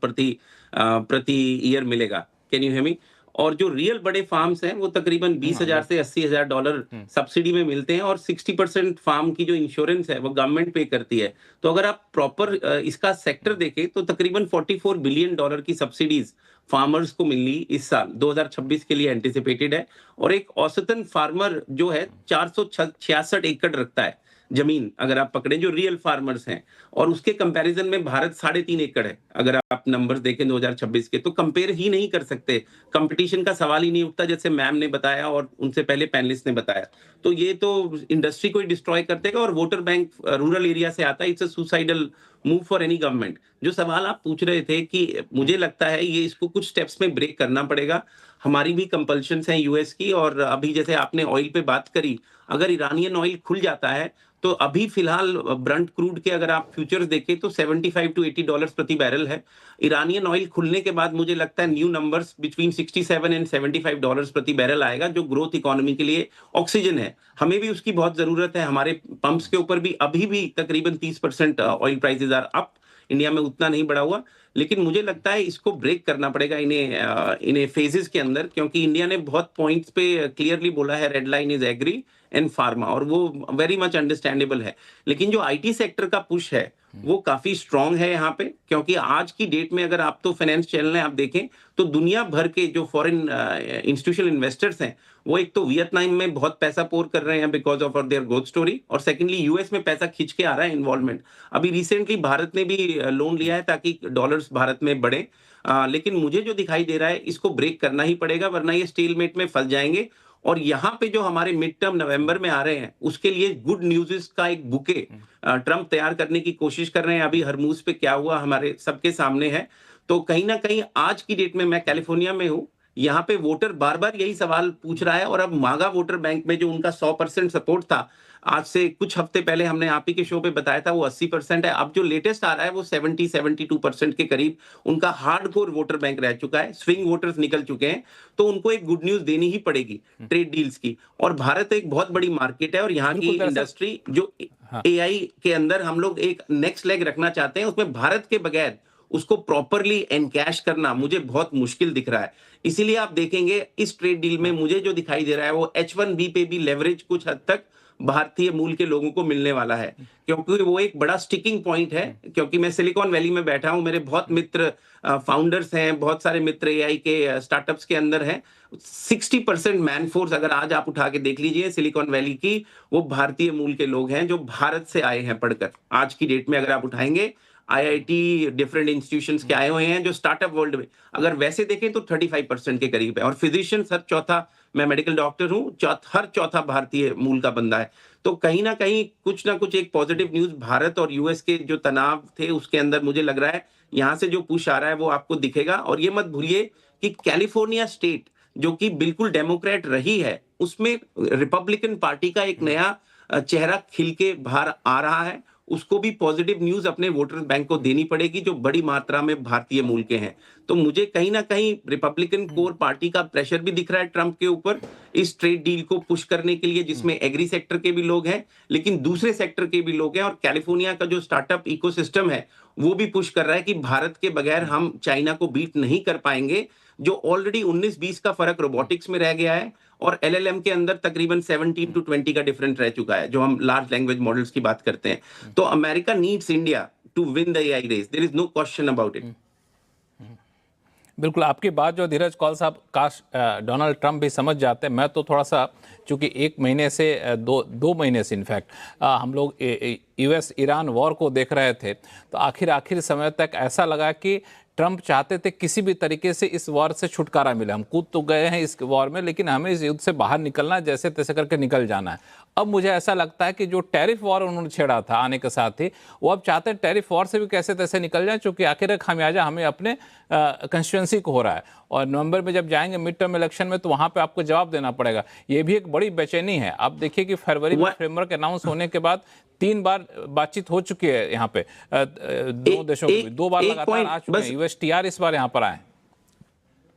प्रति ईयर मिलेगा। Can you hear me? और जो रियल बड़े फार्म्स हैं वो तकरीबन 20,000 से $80,000 सब्सिडी में मिलते हैं और 60% फार्म की जो इंश्योरेंस है वो गवर्नमेंट पे करती है। तो अगर आप प्रॉपर इसका सेक्टर देखें तो तकरीबन $44 बिलियन की सब्सिडीज फार्मर्स को मिलनी इस साल 2026 के लिए एंटिसिपेटेड है। और एक औसतन फार्मर जो है 466 एकड़ रखता है जमीन, अगर आप पकड़े जो रियल फार्मर्स हैं, और उसके कंपैरिजन में भारत 3.5 एकड़ है अगर आप आप नंबर्स देखें 2026 के, तो कंपेयर ही नहीं कर सकते। कंपटीशन का सवाल ही नहीं उठता, जैसे मैम ने बताया और उनसे पहले पैनलिस्ट ने बताया। तो ये तो इंडस्ट्री को ही डिस्ट्रॉय कर देगा, और वोटर बैंक रूरल एरिया से आता है, it's a suicidal move for any government. जो सवाल आप पूछ रहे थे कि मुझे लगता है ये इसको कुछ स्टेप्स में ब्रेक करना पड़ेगा। हमारी भी कंपल्शंस हैं यूएस की, और अभी जैसे आपने ऑयल पे बात करी, अगर इरानियन ऑयल खुल जाता है तो अभी फिलहाल ब्रंट क्रूड के अगर आप फ्यूचर्स देखें तो 75 टू 80 डॉलर्स प्रति बैरल है। इरानियन ऑयल खुलने के बाद मुझे लगता है new numbers between 67 and 75 dollars प्रति बैरल आएगा, जो ग्रोथ इकोनॉमी के लिए ऑक्सीजन है। हमें भी उसकी बहुत जरूरत है। हमारे पंप्स के ऊपर भी अभी भी तकरीबन 30% oil prices are up. India में उतना नहीं बढ़ा हुआ, लेकिन मुझे लगता है इसको ब्रेक करना पड़ेगा इन्हें फेजेस के अंदर, क्योंकि इंडिया ने बहुत पॉइंट्स पे क्लियरली बोला है red line is agri and pharma, और वो वेरी मच अंडरस्टैंडेबल है। लेकिन जो आईटी सेक्टर का पुश है वो काफी स्ट्रांग है यहाँ पे, क्योंकि आज की डेट में अगर आप तो फाइनेंस चैनल आप देखें तो दुनिया भर के जो फॉरेन इंस्टीट्यूशनल इन्वेस्टर्स हैं वो एक तो वियतनाम में बहुत पैसा पोर कर रहे हैं because of their growth story, और सेकेंडली यूएस में पैसा खींच के आ रहा है इन्वॉल्वमेंट। अभी रिसेंटली भारत ने भी लोन लिया है ताकि डॉलर्स भारत में बढ़े। लेकिन मुझे जो दिखाई दे रहा है इसको ब्रेक करना ही पड़ेगा, वरना ये स्टेलमेट में फंस जाएंगे। और यहाँ पे जो हमारे मिड टर्म नवंबर में आ रहे हैं उसके लिए गुड न्यूज़ का एक बुके ट्रम्प तैयार करने की कोशिश कर रहे हैं। अभी हरमूज पे क्या हुआ हमारे सबके सामने है। तो कहीं ना कहीं आज की डेट में, मैं कैलिफोर्निया में हूँ, यहाँ पे वोटर बार बार यही सवाल पूछ रहा है, और अब मागा वोटर बैंक में जो उनका 100% सपोर्ट था, आज से कुछ हफ्ते पहले हमने आप ही के शो पे बताया था वो 80% है। अब जो लेटेस्ट आ रहा है वो 70-72% के करीब उनका हार्डकोर वोटर बैंक रह चुका है। स्विंग वोटर्स निकल चुके हैं, तो उनको एक गुड न्यूज देनी ही पड़ेगी ट्रेड डील्स की। और भारत एक बहुत बड़ी मार्केट है, और यहाँ की इंडस्ट्री जो एआई के अंदर हम लोग एक नेक्स्ट लेग रखना चाहते हैं, उसमें भारत के बगैर उसको प्रॉपरली एनकैश करना मुझे बहुत मुश्किल दिख रहा है। इसीलिए आप देखेंगे इस ट्रेड डील में मुझे जो दिखाई दे रहा है वो H1B पे भी लेवरेज कुछ हद तक भारतीय मूल के लोगों को मिलने वाला है, क्योंकि वो एक बड़ा स्टिकिंग पॉइंट है। क्योंकि मैं सिलिकॉन वैली में बैठा हूं, मेरे बहुत मित्र फाउंडर्स हैं, बहुत सारे मित्र एआई के स्टार्टअप्स के अंदर हैं। 60% मैन फोर्स अगर आज आप उठा के देख लीजिए सिलिकॉन वैली की, वो भारतीय मूल के लोग हैं जो भारत से आए हैं पढ़कर। आज की डेट में अगर आप उठाएंगे आईआईटी डिफरेंट इंस्टीट्यूशंस के आए हुए हैं जो स्टार्टअप वर्ल्ड में, अगर वैसे देखें तो 35% के करीब है। और फिजिशियन हर चौथा, मैं मेडिकल डॉक्टर हूं, हर चौथा भारतीय मूल का बंदा है। तो कहीं ना कुछ एक पॉजिटिव न्यूज भारत और यूएस के जो तनाव थे उसके अंदर मुझे लग रहा है यहाँ से जो पुश आ रहा है वो आपको दिखेगा। और ये मत भूलिए कि कैलिफोर्निया स्टेट जो कि बिल्कुल डेमोक्रेट रही है, उसमें रिपब्लिकन पार्टी का एक नया चेहरा खिल के बाहर आ रहा है। उसको भी पॉजिटिव न्यूज अपने वोटर बैंक को देनी पड़ेगी जो बड़ी मात्रा में भारतीय मूल के हैं। तो मुझे कहीं ना कहीं रिपब्लिकन कोर पार्टी का प्रेशर भी दिख रहा है ट्रंप के ऊपर इस ट्रेड डील को पुश करने के लिए, जिसमें एग्री सेक्टर के भी लोग हैं लेकिन दूसरे सेक्टर के भी लोग हैं। और कैलिफोर्निया का जो स्टार्टअप इकोसिस्टम है वो भी पुश कर रहा है कि भारत के बगैर हम चाइना को बीट नहीं कर पाएंगे, जो ऑलरेडी 19-20 का फर्क रोबोटिक्स में रह गया है, और एलएलएम के अंदर तकरीबन 17 to 20 का डिफरेंट रह चुका है जो हम लार्ज लैंग्वेज मॉडल्स की बात करते हैं। तो America needs India to win the AI race, there is no question about it. बिल्कुल, आपकी बात जो धीरज कौल साहब, काश डोनाल्ड ट्रंप भी समझ जाते। मैं तो थोड़ा सा, चूंकि एक महीने से दो महीने से इनफैक्ट हम लोग यूएस ईरान वॉर को देख रहे थे, तो आखिर समय तक ऐसा लगा कि ट्रंप चाहते थे किसी भी तरीके से इस वॉर से छुटकारा मिले। हम कूद तो गए हैं इस वॉर में, लेकिन हमें इस युद्ध से बाहर निकलना है, जैसे तैसे करके निकल जाना है। अब मुझे ऐसा लगता है कि जो टैरिफ वॉर उन्होंने छेड़ा था आने के साथ ही, वो अब चाहते हैं टैरिफ वॉर से भी कैसे तैसे निकल जाए, क्योंकि आखिर खामियाजा हमें अपने कंस्टिट्यूंसी को हो रहा है। और नवंबर में जब जाएंगे मिड टर्म इलेक्शन में, तो वहां पे आपको जवाब देना पड़ेगा। ये भी एक बड़ी बेचैनी है। आप देखिए कि फरवरी में फ्रेमवर्क अनाउंस होने के बाद 3 बार बातचीत हो चुकी है यहाँ पे, दोनों देशों में 2 बार लगातार आ चुके हैं। यूएसटीआर इस बार यहाँ पर आए।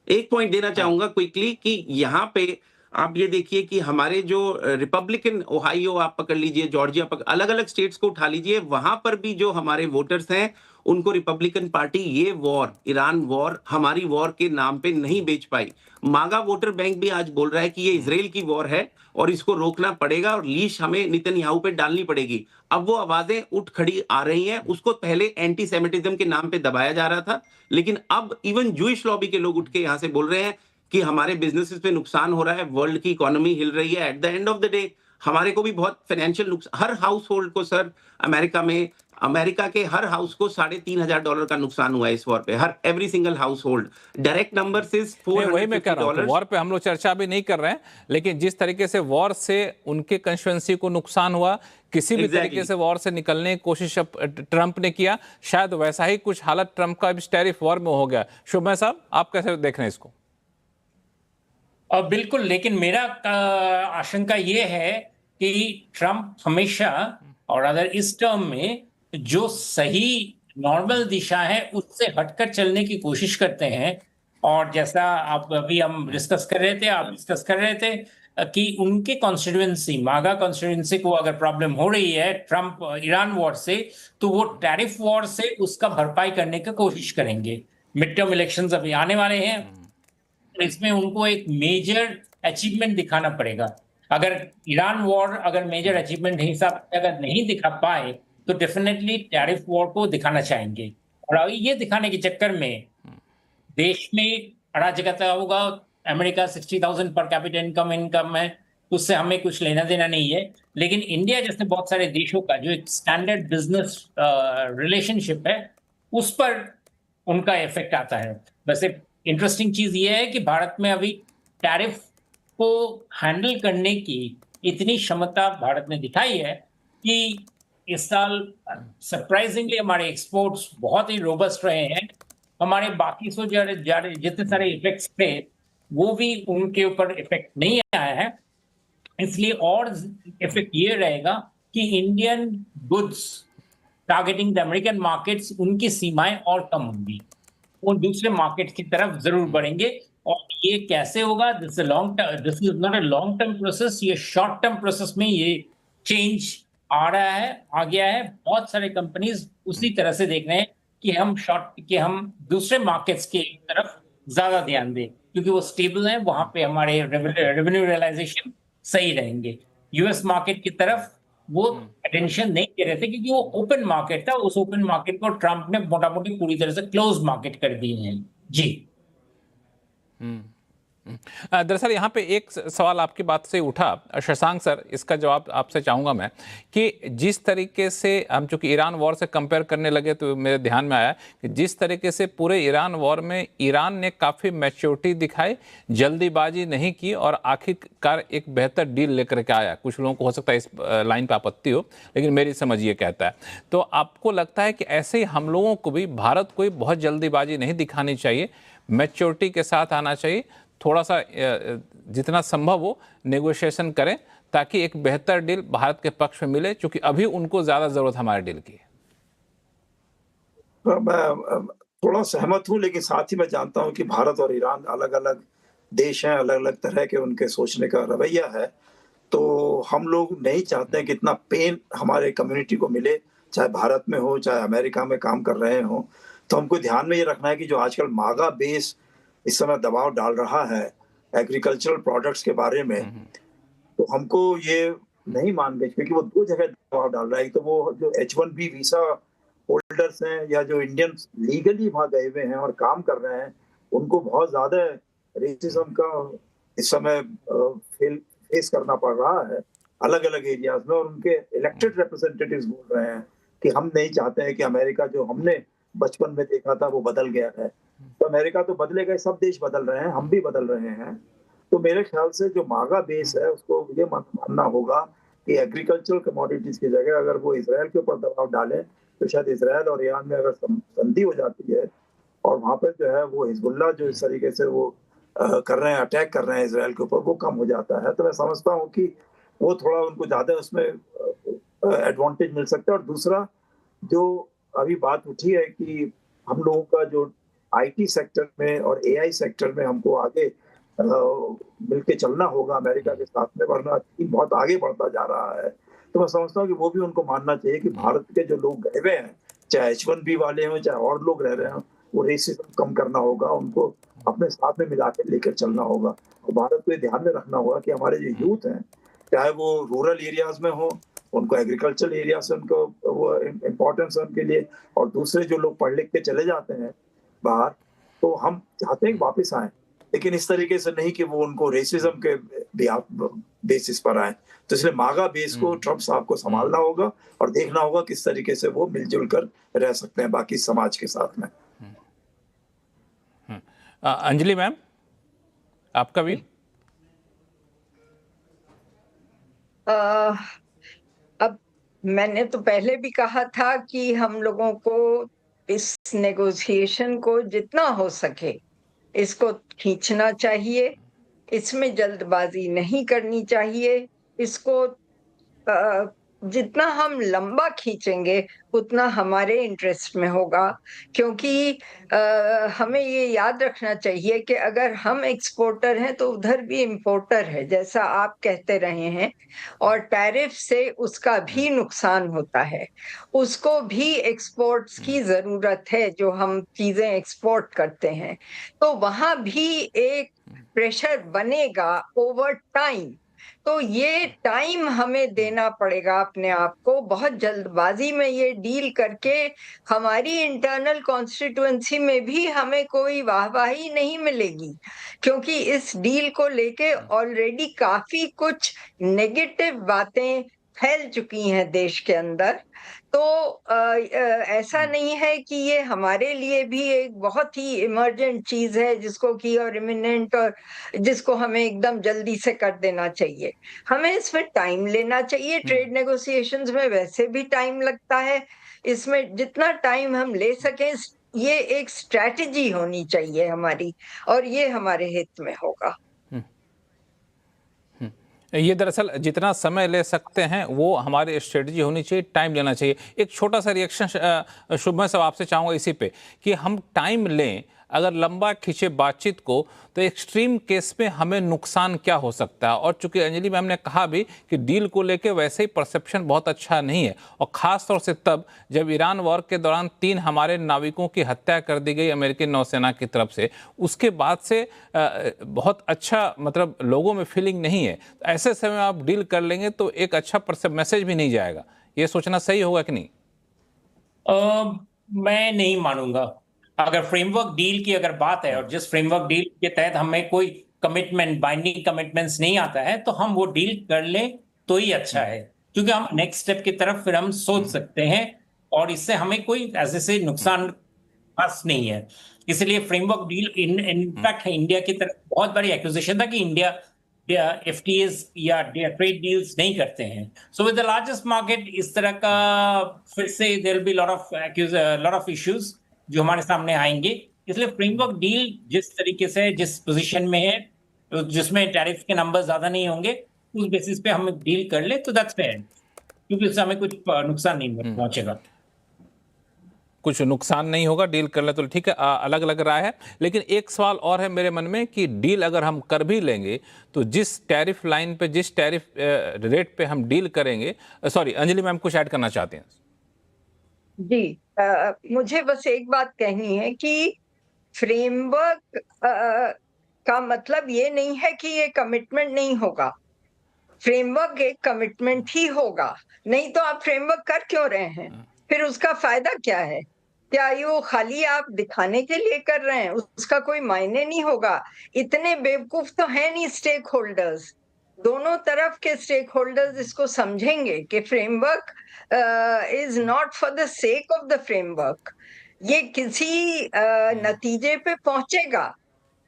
एक पॉइंट देना चाहूंगा क्विकली कि यहाँ पे आप ये देखिए कि हमारे जो रिपब्लिकन, ओहायो आप पकड़ लीजिए, जॉर्जिया अलग अलग स्टेट्स को उठा लीजिए, वहां पर भी जो हमारे वोटर्स हैं उनको रिपब्लिकन पार्टी ये वॉर, ईरान वॉर, हमारी वॉर के नाम पे नहीं बेच पाई। मागा वोटर बैंक भी आज बोल रहा है कि ये इजराइल की वॉर है और इसको रोकना पड़ेगा और लीश हमें नेतन्याहू पे डालनी पड़ेगी। अब वो आवाजें उठ खड़ी आ रही हैं। उसको पहले एंटी सेमिटिज्म के नाम पे दबाया जा रहा था, लेकिन अब इवन जूइश लॉबी के लोग उठ के यहां से बोल रहे हैं कि हमारे बिजनेसेस पे नुकसान हो रहा है, वर्ल्ड की इकोनॉमी हिल रही है। At the end of the day हमारे को भी बहुत फाइनेंशियल नुकसान, हर हाउस होल्ड को सर अमेरिका के हर हाउस को $3,500 का नुकसान हुआ है इस वॉर पे, हर every single household. Direct number से वही मैं कह रहा हूँ, $450। वॉर पे हम लोग चर्चा भी नहीं कर रहे हैं, लेकिन जिस तरीके से वॉर से उनके कंस्टिट्यूएंसी को नुकसान हुआ, किसी भी तरीके से वॉर से निकलने की कोशिश ट्रंप ने किया, शायद वैसा ही कुछ हालत ट्रंप का भी टैरिफ वॉर में हो गया। शुभमय साहब, आप कैसे देख रहे हैं इसको? बिल्कुल, लेकिन मेरा आशंका ये है कि ट्रंप हमेशा और अगर इस टर्म में जो सही नॉर्मल दिशा है उससे हटकर चलने की कोशिश करते हैं। और जैसा आप अभी हम डिस्कस कर रहे थे कि उनके कॉन्स्टिट्यूएंसी, मागा कॉन्स्टिट्यूएंसी को अगर प्रॉब्लम हो रही है ट्रंप ईरान वॉर से, तो वो टैरिफ वॉर से उसका भरपाई करने की कोशिश करेंगे। मिड टर्म इलेक्शंस अभी आने वाले हैं, इसमें उनको एक मेजर अचीवमेंट दिखाना पड़ेगा। अगर ईरान वॉर अगर मेजर अचीवमेंट हिसाब से अगर नहीं दिखा पाए तो डेफिनेटली टैरिफ वॉर को दिखाना चाहेंगे। और ये दिखाने के चक्कर में देश में अराजकता होगा। अमेरिका 60,000 पर कैपिटा इनकम है, उससे हमें कुछ लेना देना नहीं है। लेकिन इंडिया जैसे बहुत सारे देशों का जो एक स्टैंडर्ड बिजनेस रिलेशनशिप है, उस पर उनका इफेक्ट आता है। वैसे इंटरेस्टिंग चीज ये है कि भारत में अभी टैरिफ को हैंडल करने की इतनी क्षमता भारत ने दिखाई है कि इस साल सरप्राइजिंगली हमारे एक्सपोर्ट्स बहुत ही रोबस्ट रहे हैं। हमारे बाकी जितने सारे इफेक्ट्स थे वो भी उनके ऊपर इफेक्ट नहीं आया है। इसलिए और इफेक्ट ये रहेगा कि Indian goods targeting the American markets, उनकी सीमाएं और कम होंगी, वो दूसरे मार्केट की तरफ जरूर बढ़ेंगे। और ये कैसे होगा? This is not a long term process, ये शॉर्ट टर्म प्रोसेस में ये चेंज आ रहा है, आ गया है। बहुत सारे कंपनीज उसी तरह से देख रहे हैं कि हम दूसरे मार्केट्स की तरफ ज्यादा ध्यान दें, क्योंकि वो स्टेबल है, वहां पे हमारे रेवेन्यू रियलाइजेशन सही रहेंगे। यूएस मार्केट की तरफ वो अटेंशन नहीं दे रहे थे क्योंकि वो ओपन मार्केट था। उस ओपन मार्केट को ट्रंप ने मोटा मोटी पूरी तरह से क्लोज मार्केट कर दिए हैं। जी दरअसल यहाँ पे एक सवाल आपकी बात से उठा शशांक सर, इसका जवाब आपसे चाहूँगा मैं कि जिस तरीके से हम चूंकि ईरान वॉर से कंपेयर करने लगे तो मेरे ध्यान में आया कि जिस तरीके से पूरे ईरान वॉर में ईरान ने काफ़ी मैच्योरिटी दिखाई, जल्दीबाजी नहीं की और आखिरकार एक बेहतर डील लेकर के आया। कुछ लोगों को हो सकता है इस लाइन पर आपत्ति हो, लेकिन मेरी समझ ये कहता है। तो आपको लगता है कि ऐसे ही हम लोगों को भी, भारत को भी बहुत जल्दीबाजी नहीं दिखानी चाहिए, मैच्योरिटी के साथ आना चाहिए, थोड़ा सा जितना संभव हो नेगोशिएशन करें ताकि एक बेहतर डील भारत के पक्ष में मिले, क्योंकि अभी उनको ज्यादा जरूरत हमारे डील की है। मैं थोड़ा सहमत हूं, लेकिन साथ ही मैं जानता हूं कि भारत और ईरान अलग अलग देश हैं, अलग अलग तरह के उनके सोचने का रवैया है। तो हम लोग नहीं चाहते कि इतना पेन हमारे कम्युनिटी को मिले, चाहे भारत में हो चाहे अमेरिका में काम कर रहे हो। तो हमको ध्यान में ये रखना है कि जो आजकल मागा बेस इस समय दबाव डाल रहा है एग्रीकल्चरल प्रोडक्ट्स के बारे में, तो हमको ये नहीं मान गए, क्योंकि वो दो जगह दबाव डाल रहा है। तो वो जो H1B वीसा होल्डर्स हैं या जो इंडियन लीगली वहां गए हुए हैं और काम कर रहे हैं, उनको बहुत ज्यादा रेसिज्म का इस समय फेस करना पड़ रहा है अलग अलग एरियाज में। और उनके इलेक्टेड रिप्रेजेंटेटिव्स बोल रहे हैं कि हम नहीं चाहते हैं कि अमेरिका जो हमने बचपन में देखा था वो बदल गया है। तो अमेरिका तो बदलेगा, सब देश बदल रहे हैं, हम भी बदल रहे हैं। तो मेरे ख्याल से जो मागा बेस है उसको ये मानना होगा कि एग्रीकल्चरल कमोडिटीज की जगह अगर वो इजराइल के ऊपर दबाव डालें तो शायद इजराइल और ईरान में अगर संधि हो जाती है और वहां पर जो है वो हिजबुल्लाह जो इस तरीके से वो कर रहे हैं, अटैक कर रहे हैं इजराइल के ऊपर, वो कम हो जाता है। तो मैं समझता हूँ कि वो थोड़ा उनको ज्यादा उसमें एडवांटेज मिल सकता है। और दूसरा जो अभी बात उठी है कि हम लोगों का जो आईटी सेक्टर में और एआई सेक्टर में हमको आगे मिलके चलना होगा अमेरिका के साथ में, वरना चीन बहुत आगे बढ़ता जा रहा है। तो मैं समझता हूँ कि वो भी उनको मानना चाहिए कि भारत के जो लोग गए हुए हैं, चाहे H1B वाले हों चाहे और लोग रह रहे हों, वो रेसिज्म कम करना होगा, उनको अपने साथ में मिला के लेकर चलना होगा। और भारत को ये ध्यान में रखना होगा कि हमारे जो यूथ हैं, चाहे वो रूरल एरियाज में हो, उनको एग्रीकल्चर एरिया से उनको वो इम्पोर्टेंस है उनके लिए, और दूसरे जो लोग पढ़ लिख के चले जाते हैं बाहर, तो हम चाहते हैं कि वापस आए लेकिन इस तरीके से नहीं कि वो उनको रेसिज्म के बेसिस पर आए। तो इसलिए मागा बेस को ट्रम्प साहब को संभालना होगा और देखना होगा किस तरीके से वो मिलजुल कर रह सकते हैं बाकी समाज के साथ में। अंजलि मैम, आपका भी? अब मैंने तो पहले भी कहा था कि हम लोगों को इस नेगोशिएशन को जितना हो सके इसको खींचना चाहिए, इसमें जल्दबाजी नहीं करनी चाहिए। इसको जितना हम लंबा खींचेंगे उतना हमारे इंटरेस्ट में होगा, क्योंकि हमें ये याद रखना चाहिए कि अगर हम एक्सपोर्टर हैं तो उधर भी इंपोर्टर है, जैसा आप कहते रहे हैं, और टैरिफ से उसका भी नुकसान होता है। उसको भी एक्सपोर्ट्स की जरूरत है, जो हम चीजें एक्सपोर्ट करते हैं, तो वहां भी एक प्रेशर बनेगा ओवर टाइम। तो ये टाइम हमें देना पड़ेगा अपने आप को। बहुत जल्दबाजी में ये डील करके हमारी इंटरनल कॉन्स्टिट्यूएंसी में भी हमें कोई वाहवाही नहीं मिलेगी, क्योंकि इस डील को लेके ऑलरेडी काफी कुछ नेगेटिव बातें फैल चुकी हैं देश के अंदर। तो ऐसा नहीं है कि ये हमारे लिए भी एक बहुत ही इमरजेंट चीज है जिसको कि और इमिनेंट और जिसको हमें एकदम जल्दी से कर देना चाहिए। हमें इसमें टाइम लेना चाहिए। ट्रेड नेगोशिएशंस में वैसे भी टाइम लगता है, इसमें जितना टाइम हम ले सकें, ये एक स्ट्रैटेजी होनी चाहिए हमारी, और ये हमारे हित में होगा। ये दरअसल जितना समय ले सकते हैं वो हमारी स्ट्रेटजी होनी चाहिए, टाइम लेना चाहिए। एक छोटा सा रिएक्शन शुभमय साहब आपसे चाहूँगा इसी पे कि हम टाइम लें, अगर लंबा खींचे बातचीत को तो एक्सट्रीम केस में हमें नुकसान क्या हो सकता है। और चूंकि अंजलि मैम ने कहा भी कि डील को लेके वैसे ही परसेप्शन बहुत अच्छा नहीं है, और ख़ास तौर से तब जब ईरान वॉर के दौरान 3 हमारे नाविकों की हत्या कर दी गई अमेरिकी नौसेना की तरफ से, उसके बाद से बहुत अच्छा मतलब लोगों में फीलिंग नहीं है। ऐसे समय आप डील कर लेंगे तो एक अच्छा मैसेज भी नहीं जाएगा। ये सोचना सही होगा कि नहीं? मैं नहीं मानूंगा। अगर फ्रेमवर्क डील की अगर बात है और जिस फ्रेमवर्क डील के तहत हमें कोई कमिटमेंट, बाइंडिंग कमिटमेंट्स नहीं आता है, तो हम वो डील कर लें तो ही अच्छा है, क्योंकि हम नेक्स्ट स्टेप की तरफ फिर हम सोच सकते हैं और इससे हमें कोई ऐसे से नुकसान खास नहीं है। इसलिए फ्रेमवर्क डील इनफैक्ट इंडिया की तरफ बहुत बड़ी एक्विजिशन था कि इंडिया FTAs या ट्रेड डील्स नहीं करते हैं। So with the largest market इस तरह का फिर से there will be lot of issues जो हमारे सामने आएंगे। इसलिए फ्रेमवर्क डील जिस तरीके से जिस पोजीशन में है, जिसमें टैरिफ के नंबर ज्यादा नहीं होंगे, उस बेसिस पे हम डील कर ले तो दैट्स फेयर, क्योंकि उससे हमें कुछ नुकसान नहीं पहुंचेगा। कुछ नुकसान नहीं होगा, डील कर ले तो ठीक है। अलग अलग राय है, लेकिन एक सवाल और है मेरे मन में कि डील अगर हम कर भी लेंगे तो जिस टैरिफ लाइन पे, जिस टैरिफ रेट पे हम डील करेंगे, सॉरी अंजलि मैम कुछ ऐड करना चाहते हैं? जी, मुझे बस एक बात कहनी है कि फ्रेमवर्क का मतलब ये नहीं है कि ये कमिटमेंट नहीं होगा। फ्रेमवर्क एक कमिटमेंट ही होगा, नहीं तो आप फ्रेमवर्क कर क्यों रहे हैं? फिर उसका फायदा क्या है? क्या ये वो खाली आप दिखाने के लिए कर रहे हैं? उसका कोई मायने नहीं होगा। इतने बेवकूफ तो है नहीं स्टेक होल्डर्स। दोनों तरफ के स्टेक होल्डर्स इसको समझेंगे कि framework is not for the sake of the framework. ये किसी नतीजे पे पहुंचेगा,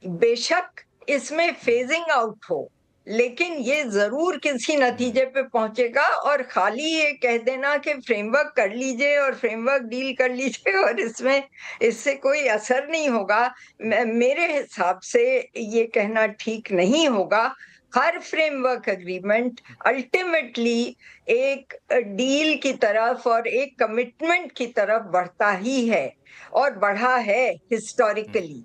बेशक इसमें फेजिंग आउट हो, लेकिन ये जरूर किसी नतीजे पे पहुंचेगा। और खाली ये कह देना कि फ्रेमवर्क कर लीजिए और फ्रेमवर्क डील कर लीजिए और इससे कोई असर नहीं होगा, मेरे हिसाब से ये कहना ठीक नहीं होगा। हर फ्रेमवर्क एग्रीमेंट अल्टीमेटली एक डील की तरफ और एक कमिटमेंट की तरफ बढ़ता ही है, और बढ़ा है हिस्टोरिकली।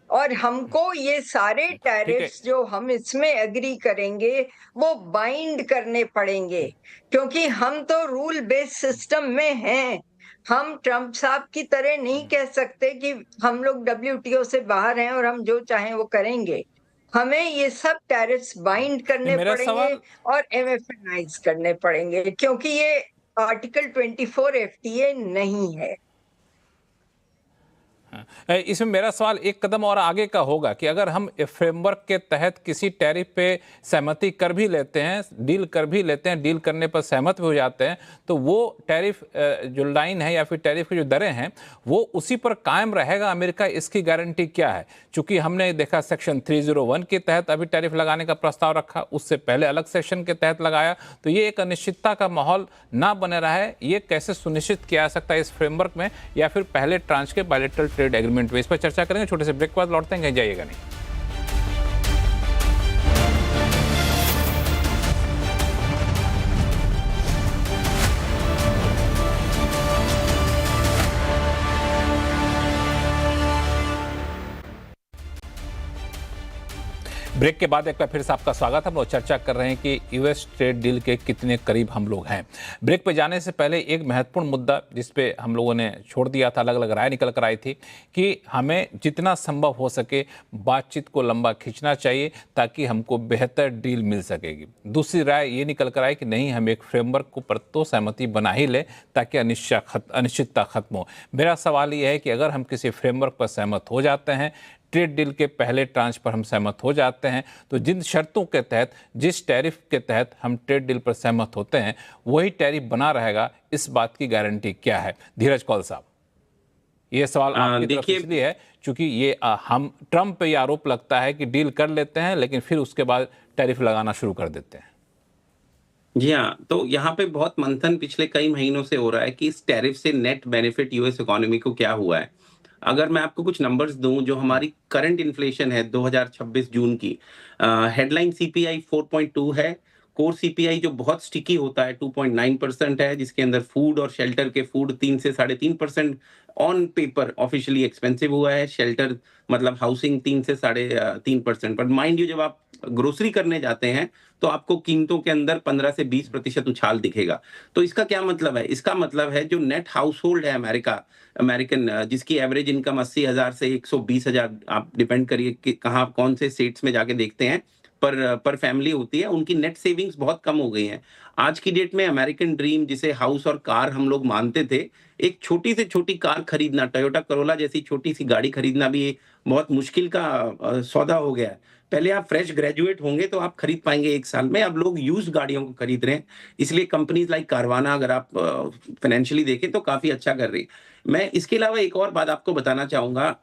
और हमको ये सारे टैरिफ्स जो हम इसमें एग्री करेंगे वो बाइंड करने पड़ेंगे, क्योंकि हम तो रूल बेस्ड सिस्टम में हैं। हम ट्रम्प साहब की तरह नहीं कह सकते कि हम लोग WTO से बाहर हैं और हम जो चाहें वो करेंगे। हमें ये सब टैरिफ्स बाइंड करने पड़ेंगे और MFNize करने पड़ेंगे, क्योंकि ये आर्टिकल 24 FTA नहीं है। इसमें मेरा सवाल एक कदम और आगे का होगा कि अगर हम फ्रेमवर्क के तहत किसी टैरिफ पे सहमति कर भी लेते हैं, डील कर भी लेते हैं, डील करने पर सहमत भी हो जाते हैं, तो वो टैरिफ जो लाइन है या फिर टैरिफ की जो दरें हैं वो उसी पर कायम रहेगा अमेरिका, इसकी गारंटी क्या है? चूंकि हमने देखा सेक्शन 301 के तहत अभी टैरिफ लगाने का प्रस्ताव रखा, उससे पहले अलग सेक्शन के तहत लगाया, तो ये एक अनिश्चितता का माहौल ना बने रहा है। ये कैसे सुनिश्चित किया जा सकता है इस फ्रेमवर्क में या फिर पहले ट्रांच के बायलैटरल ट्रेड एग्रीमेंट में? इस पर चर्चा करेंगे, छोटे से ब्रेक के बाद लौटते हैं, कहीं जाइएगा नहीं। ब्रेक के बाद एक बार फिर से आपका स्वागत है। हम लोग चर्चा कर रहे हैं कि यूएस ट्रेड डील के कितने करीब हम लोग हैं। ब्रेक पे जाने से पहले एक महत्वपूर्ण मुद्दा जिस पे हम लोगों ने छोड़ दिया था, अलग अलग राय निकल कर आई थी कि हमें जितना संभव हो सके बातचीत को लंबा खींचना चाहिए ताकि हमको बेहतर डील मिल सकेगी। दूसरी राय ये निकल कर आई कि नहीं, हम एक फ्रेमवर्क पर तो सहमति बना ही ले ताकि अनिश्चितता खत्म हो। मेरा सवाल ये है कि अगर हम किसी फ्रेमवर्क पर सहमत हो जाते हैं, ट्रेड डील के पहले ट्रांच पर हम सहमत हो जाते हैं, तो जिन शर्तों के तहत, जिस टैरिफ के तहत हम ट्रेड डील पर सहमत होते हैं वही टैरिफ बना रहेगा, इस बात की गारंटी क्या है? धीरज कौल साहब, ये सवाल आपकी तरफ इसलिए है क्योंकि ये हम ट्रंप पे ये आरोप लगता है कि डील कर लेते हैं लेकिन फिर उसके बाद टैरिफ लगाना शुरू कर देते हैं। जी हाँ, तो यहाँ पे बहुत मंथन पिछले कई महीनों से हो रहा है कि इस टैरिफ से नेट बेनिफिट यूएस इकोनॉमी को क्या हुआ है। अगर मैं आपको कुछ नंबर्स दूं, जो हमारी करंट इन्फ्लेशन है 2026 जून की, हेडलाइन सीपीआई 4.2 है, कोर सीपीआई जो बहुत स्टिकी होता है 2.9% है, जिसके अंदर फूड और शेल्टर के फूड 3 से 3.5% ऑन पेपर ऑफिशियली एक्सपेंसिव हुआ है, शेल्टर मतलब हाउसिंग 3 से 3.5%। पर माइंड यू, जब आप ग्रोसरी करने जाते हैं तो आपको कीमतों के अंदर 15 से 20% उछाल दिखेगा। तो इसका क्या मतलब है? इसका मतलब है जो नेट हाउस होल्ड है अमेरिकन, जिसकी एवरेज इनकम 80,000 से 120,000, आप डिपेंड करिए कि कहाँ कौन से स्टेट्स में जाके देखते हैं, पर फैमिली होती है, उनकी नेट सेविंग्स बहुत कम हो गई हैं। आज की डेट में अमेरिकन ड्रीम, जिसे हाउस और कार हम लोग मानते थे, एक छोटी से छोटी कार खरीदना, टोयोटा करोला जैसी छोटी सी गाड़ी खरीदना भी बहुत मुश्किल का सौदा हो गया है। पहले आप फ्रेश ग्रेजुएट होंगे तो आप खरीद पाएंगे 1 साल में, अब लोग यूज्ड गाड़ियों को खरीद रहे हैं। इसलिए कंपनीज लाइक कारवाना, अगर आप फाइनेंशियली देखें तो काफी अच्छा कर रही है। मैं इसके अलावा एक और बात आपको बताना चाहूंगा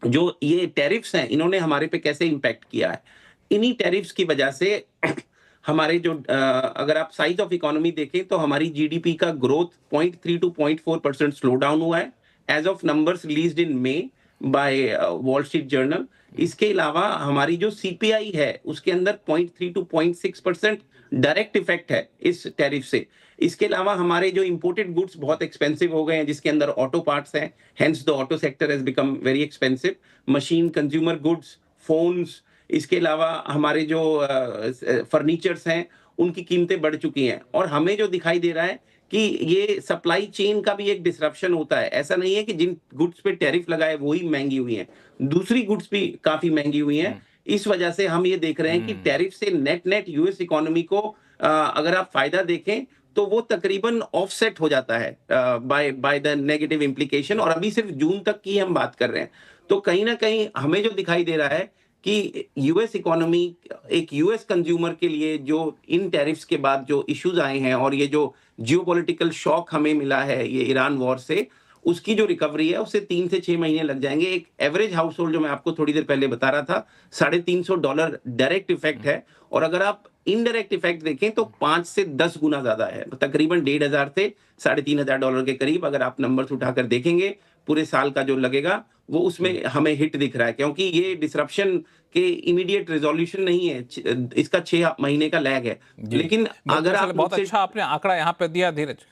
जो ये टैरिफ्स हैं, इन्होंने हमारे पे कैसे इम्पैक्ट किया है। इन्हीं टैरिफ्स की वजह से हमारे जो अगर आप साइज ऑफ इकोनॉमी देखें तो हमारी जीडीपी का ग्रोथ 0.3 to 0.4% स्लो डाउन हुआ है, as of numbers released in May by Wall Street Journal. इसके अलावा हमारी जो सीपीआई है उसके अंदर 0.3 to 0.6% डायरेक्ट इफेक्ट है इस टैरिफ से। इसके अलावा हमारे जो इंपोर्टेड गुड्स बहुत एक्सपेंसिव हो गए हैं, जिसके अंदर ऑटो पार्ट्स हैं, hence the auto sector has become very expensive, machine, consumer goods, phones. इसके अलावा हमारे जो फर्नीचर्स हैं उनकी कीमतें बढ़ चुकी हैं, और हमें जो दिखाई दे रहा है कि ये सप्लाई चेन का भी एक डिसरप्शन होता है। ऐसा नहीं है कि जिन गुड्स पे टैरिफ लगाए वही महंगी हुई हैं, दूसरी गुड्स भी काफी महंगी हुई हैं। इस वजह से हम ये देख रहे हैं कि टैरिफ से नेट यूएस इकोनॉमी को अगर आप फायदा देखें तो वो तकरीबन ऑफसेट हो जाता है बाय द नेगेटिव इम्प्लीकेशन, और अभी सिर्फ जून तक की हम बात कर रहे हैं। तो कहीं ना कहीं हमें जो दिखाई दे रहा है कि यूएस इकोनॉमी, एक यूएस कंज्यूमर के लिए जो इन टैरिफ्स के बाद जो इश्यूज आए हैं और ये जो जियोपॉलिटिकल शॉक हमें मिला है ये ईरान वॉर से, उसकी जो रिकवरी है उससे 3 से 6 महीने लग जाएंगे। एक एवरेज हाउस होल्ड, जो मैं आपको थोड़ी देर पहले बता रहा था, $350 डायरेक्ट इफेक्ट है, और अगर आप इनडायरेक्ट इफेक्ट देखें तो 5 से 10 गुना ज्यादा है, तकरीबन $1,500 से $3,500 के करीब। अगर आप नंबर्स उठाकर देखेंगे पूरे साल का जो लगेगा वो उसमें हमें हिट दिख रहा है, क्योंकि ये डिसरप्शन के इमीडिएट रिजोल्यूशन नहीं है, इसका 6 महीने का लैग है। लेकिन अगर आप बहुत अच्छा आपने आंकड़ा यहाँ पे दिया धीरज।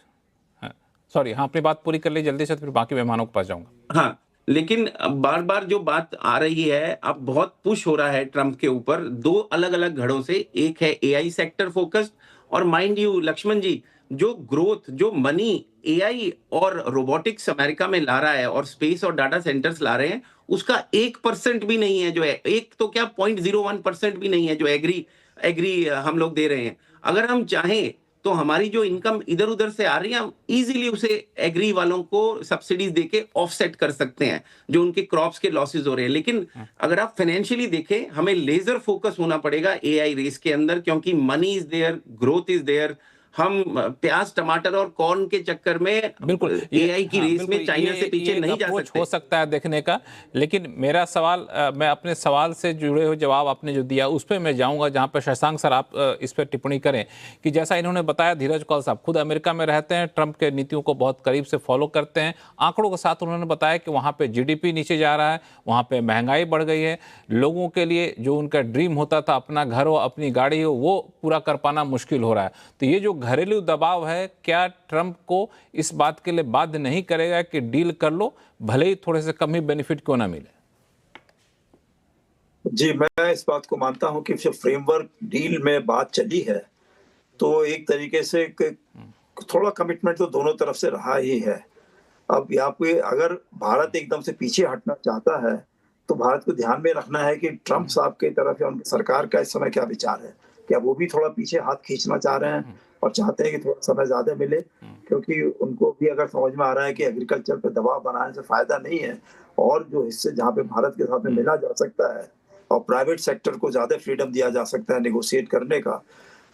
सॉरी, हाँ, अपनी बात पूरी कर ली जल्दी से, फिर बाकी मेहमानों के पास जाऊंगा। हाँ, लेकिन बार बार जो बात आ रही है, अब बहुत पुश हो रहा है ट्रंप के ऊपर 2 अलग अलग घड़ों से। एक है एआई सेक्टर फोकस्ड, और माइंड यू लक्ष्मण जी, जो ग्रोथ, जो मनी एआई और रोबोटिक्स अमेरिका में ला रहा है और स्पेस और डाटा सेंटर्स ला रहे हैं, उसका 1% भी नहीं है, जो है एक तो क्या 0.01% भी नहीं है जो एग्री हम लोग दे रहे हैं। अगर हम चाहें तो हमारी जो इनकम इधर उधर से आ रही है, हम इजीली उसे एग्री वालों को सब्सिडीज देके ऑफसेट कर सकते हैं जो उनके क्रॉप्स के लॉसेस हो रहे हैं। लेकिन अगर आप फाइनेंशियली देखें, हमें लेजर फोकस होना पड़ेगा एआई रेस के अंदर, क्योंकि money is there, growth is there. हम प्याज, टमाटर और कॉर्न के चक्कर में बिल्कुल एआई की रेस में चाइना से पीछे नहीं जा सकते। हो सकता है देखने का, लेकिन मेरा सवाल, मैं अपने सवाल से जुड़े हुए जवाब आपने जो दिया उस पर मैं जाऊंगा, जहां पर शशांक सर आप इस पर टिप्पणी करें कि जैसा इन्होंने बताया, धीरज कौल साहब खुद अमेरिका में रहते हैं, ट्रंप के नीतियों को बहुत करीब से फॉलो करते हैं। आंकड़ों के साथ उन्होंने बताया कि वहाँ पे जीडीपी नीचे जा रहा है, वहाँ पे महंगाई बढ़ गई है, लोगों के लिए जो उनका ड्रीम होता था अपना घर हो, अपनी गाड़ी हो, वो पूरा कर पाना मुश्किल हो रहा है। तो ये जो घरेलू दबाव है, क्या ट्रंप को इस बात के लिए बाध्य नहीं करेगा कि डील कर लो, भले ही थोड़े से कम ही बेनिफिट क्यों ना मिले? जी, मैं इस बात को मानता हूं कि जो फ्रेमवर्क डील में बात चली है, तो एक तरीके से थोड़ा कमिटमेंट तो दोनों तरफ से रहा ही है। अब यहाँ पे अगर भारत एकदम से पीछे हटना चाहता है, तो भारत को ध्यान में रखना है कि ट्रंप साहब की तरफ या उनकी सरकार का इस समय क्या विचार है। क्या वो भी थोड़ा पीछे हाथ खींचना चाह रहे हैं और चाहते हैं कि थोड़ा समय ज्यादा मिले, क्योंकि उनको भी अगर समझ में आ रहा है कि एग्रीकल्चर पे दबाव बनाने से फायदा नहीं है, और जो हिस्से जहाँ पे भारत के साथ में मिला जा सकता है और प्राइवेट सेक्टर को ज्यादा फ्रीडम दिया जा सकता है नेगोशिएट करने का,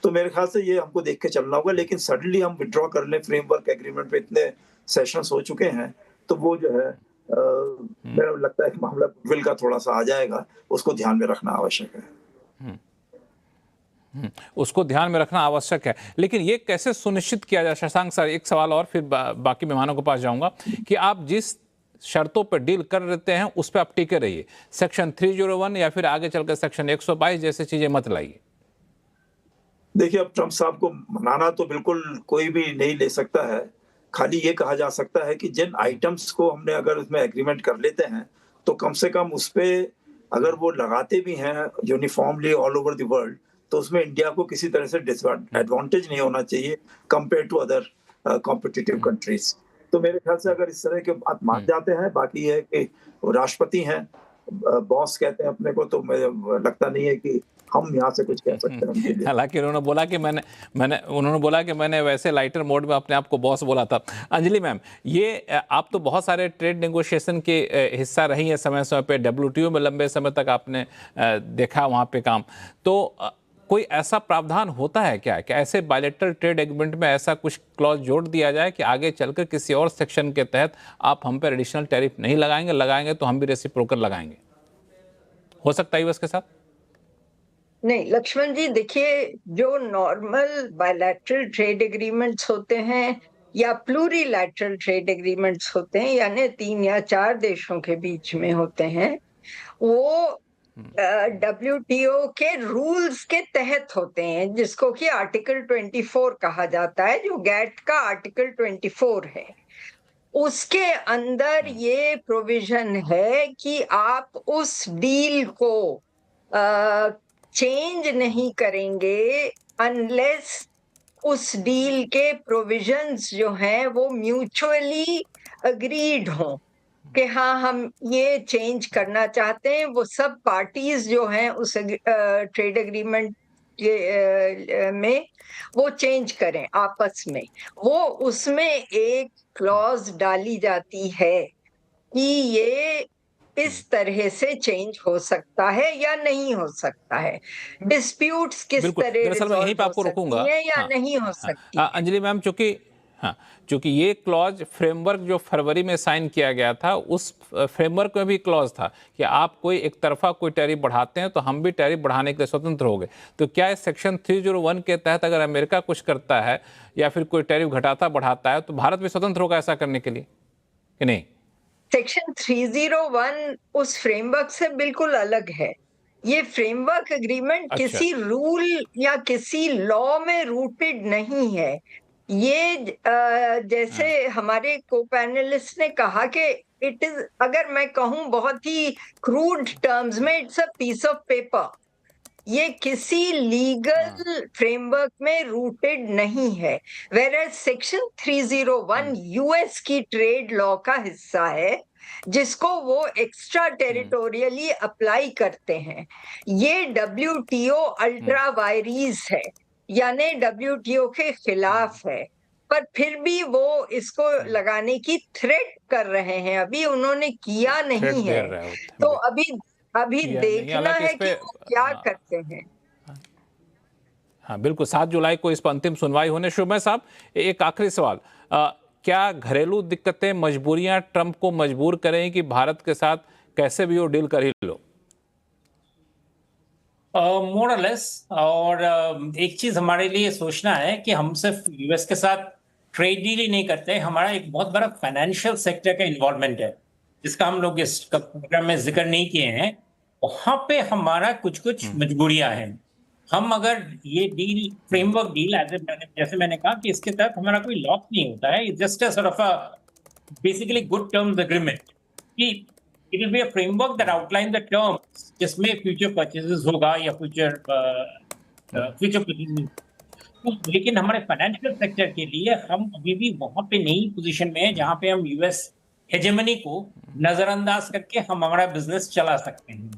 तो मेरे ख्याल से ये हमको देख के चलना होगा। लेकिन सडनली हम विड्रॉ कर लें फ्रेमवर्क एग्रीमेंट पे, इतने सेशंस हो चुके हैं, तो वो जो है मेरा लगता है कि मामला गुडविल का थोड़ा सा आ जाएगा, उसको ध्यान में रखना आवश्यक है। उसको ध्यान में रखना आवश्यक है, लेकिन ये कैसे सुनिश्चित किया जाए? शशांक सर, एक सवाल और फिर बाकी मेहमानों के पास जाऊंगा कि आप जिस शर्तों पर डील कर लेते हैं उस पर आप टिके रहिए, सेक्शन 301 या फिर आगे चलकर सेक्शन 122 जैसे चीजें मत लाइए। देखिए, अब ट्रंप साहब को मनाना तो बिल्कुल कोई भी नहीं ले सकता है। खाली ये कहा जा सकता है कि जिन आइटम्स को हमने अगर उसमें एग्रीमेंट कर लेते हैं, तो कम से कम उस पे अगर वो लगाते भी हैं uniformly all over the world, तो उसमें इंडिया को किसी तरह से डिसएडवांटेज नहीं होना चाहिए compare to other competitive countries. तो मेरे ख्याल से अगर इस तरह के बात मान जाते हैं, बाकी है कि वो राष्ट्रपति हैं, बॉस कहते हैं अपने को, तो मुझे लगता नहीं है कि हम यहाँ से कुछ कह सकते हैं। हालांकि उन्होंने बोला कि मैंने वैसे लाइटर मोड में अपने आप को बॉस बोला था। अंजलि मैम, ये आप तो बहुत सारे ट्रेड नेगोशिएशन के हिस्सा रही हैं समय समय पे, WTO में लंबे समय तक आपने देखा वहाँ पे काम, तो कोई ऐसा प्रावधान होता है क्या कि ऐसे बायलैटरल ट्रेड एग्रीमेंट में ऐसा कुछ क्लॉज जोड़ दिया जाए कि आगे चलकर किसी और सेक्शन के तहत आप हम पर एडिशनल टैरिफ नहीं लगाएंगे तो हम भी रेसिप्रोकल लगाएंगे? हो सकता है यूएस के साथ? नहीं लक्ष्मण जी, देखिए, जो नॉर्मल बायलैटरल ट्रेड एग्रीमेंट्स होते हैं या प्लूरीलैटरल ट्रेड एग्रीमेंट्स होते हैं, यानी 3 या 4 देशों के बीच में होते हैं, वो WTO के रूल्स के तहत होते हैं, जिसको कि आर्टिकल 24 कहा जाता है, जो गैट का आर्टिकल 24 है। उसके अंदर ये प्रोविजन है कि आप उस डील को चेंज नहीं करेंगे अनलेस उस डील के प्रोविजंस जो हैं वो म्यूचुअली अग्रीड हों कि हाँ, हम ये चेंज करना चाहते हैं। वो सब पार्टीज जो हैं उस ट्रेड एग्रीमेंट में वो चेंज करें आपस में। वो उसमें एक क्लॉज डाली जाती है कि ये इस तरह से चेंज हो सकता है या नहीं हो सकता है, डिस्प्यूट्स किस तरह दरअसल मैं यहीं पे आपको रोकूंगा या नहीं हो सकती। अंजलि मैम, चूंकि ये क्लॉज फ्रेमवर्क जो फरवरी में साइन किया गया था, उस फ्रेमवर्क में भी क्लॉज था कि आप कोई एक तरफा कोई टैरिफ बढ़ाते हैं तो हम भी टैरिफ बढ़ाने के लिए स्वतंत्र हो गए। तो क्या इस सेक्शन 301 के तहत अगर अमेरिका कुछ करता है या फिर कोई टैरिफ घटाता बढ़ाता है तो भारत भी स्वतंत्र होगा ऐसा करने के लिए कि नहीं? सेक्शन 301 उस फ्रेमवर्क से बिल्कुल अलग है। ये फ्रेमवर्क एग्रीमेंट किसी रूल या किसी लॉ में रूटेड नहीं है। ये जैसे हमारे को पैनलिस्ट ने कहा कि इट इज, अगर मैं कहूं बहुत ही क्रूड टर्म्स में, it's a piece of paper. ये किसी लीगल फ्रेमवर्क में रूटेड नहीं है। वेयर सेक्शन 301 यूएस की ट्रेड लॉ का हिस्सा है, जिसको वो एक्स्ट्रा टेरिटोरियली अप्लाई करते हैं। ये WTO अल्ट्रा वायरीज है, यानी WTO के खिलाफ है, पर फिर भी वो इसको लगाने की थ्रेट कर रहे हैं, अभी उन्होंने किया थ्रेट नहीं दे है। रहे होते तो हैं। अभी किया नहीं, देखना हालांकि है इस पे कि वो क्या करते हैं। हाँ बिल्कुल, 7 जुलाई को इस पर अंतिम सुनवाई होने। शुभमय साहब, एक आखिरी सवाल, क्या घरेलू दिक्कतें, मजबूरियां ट्रंप को मजबूर करें कि भारत के साथ कैसे भी वो डील कर ही लो? मोर और लेस। और एक चीज हमारे लिए सोचना है कि हम सिर्फ यूएस के साथ ट्रेड डील ही नहीं करते, हमारा एक बहुत बड़ा फाइनेंशियल सेक्टर का इन्वॉल्वमेंट है, जिसका हम लोग इस प्रोग्राम में जिक्र नहीं किए हैं। वहां पे हमारा कुछ कुछ मजबूरियां हैं। हम अगर ये डील, फ्रेमवर्क डील, जैसे मैंने कहा कि इसके तहत हमारा कोई लॉस नहीं होता है, just a sort of a basically good terms agreement, कि it will be a framework that outline the terms जिसमें फ्यूचर परचेजेस होगा या फ्यूचर परचेजेस। लेकिन हमारे फाइनेंशियल सेक्टर के लिए हम अभी भी वहां पे नई पोजीशन में है जहां पे हम यूएस हेजेमनी को नजरअंदाज करके हम हमारा बिजनेस चला सकते हैं।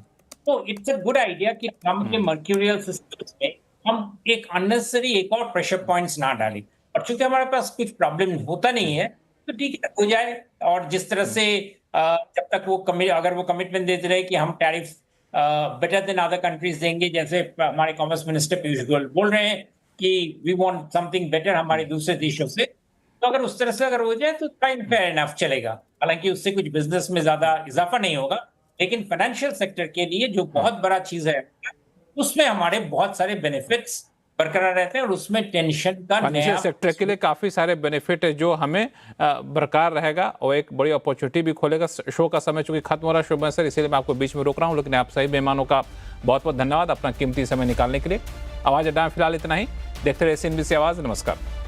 तो इट्स अ गुड आइडिया कि हम के मर्क्यूरियल सिस्टम्स में हम एक अननेसेसरी एक और प्रेशर पॉइंट्स ना डालें। और चूंकि हमारे पास कुछ प्रॉब्लम होता नहीं है तो ठीक है, हो जाए। और जिस तरह से जब तक वो अगर वो कमिटमेंट देते रहे कि हम tariff better than other countries देंगे, जैसे हमारे कॉमर्स मिनिस्टर पीयूष गोयल बोल रहे हैं कि वी वांट समथिंग बेटर हमारे दूसरे देशों से, तो अगर उस तरह से अगर हो जाए तो फाइन, फेयर इनफ चलेगा। हालांकि उससे कुछ बिजनेस में ज्यादा इजाफा नहीं होगा, लेकिन फाइनेंशियल सेक्टर के लिए जो बहुत बड़ा चीज है उसमें हमारे बहुत सारे बेनिफिट्स बरकरार रहते हैं और उसमें टेंशन का फाइनेंशियल सेक्टर के लिए काफी सारे बेनिफिट है जो हमें बरकरार रहेगा और एक बड़ी अपॉर्चुनिटी भी खोलेगा। शो का समय चूंकि खत्म हो रहा है शुभमय सर, इसीलिए मैं आपको बीच में रोक रहा हूं, लेकिन आप सभी मेहमानों का बहुत बहुत धन्यवाद अपना कीमती समय निकालने के लिए। आवाज अड्डा में फिलहाल इतना ही। देखते रहिए CNBC आवाज। नमस्कार।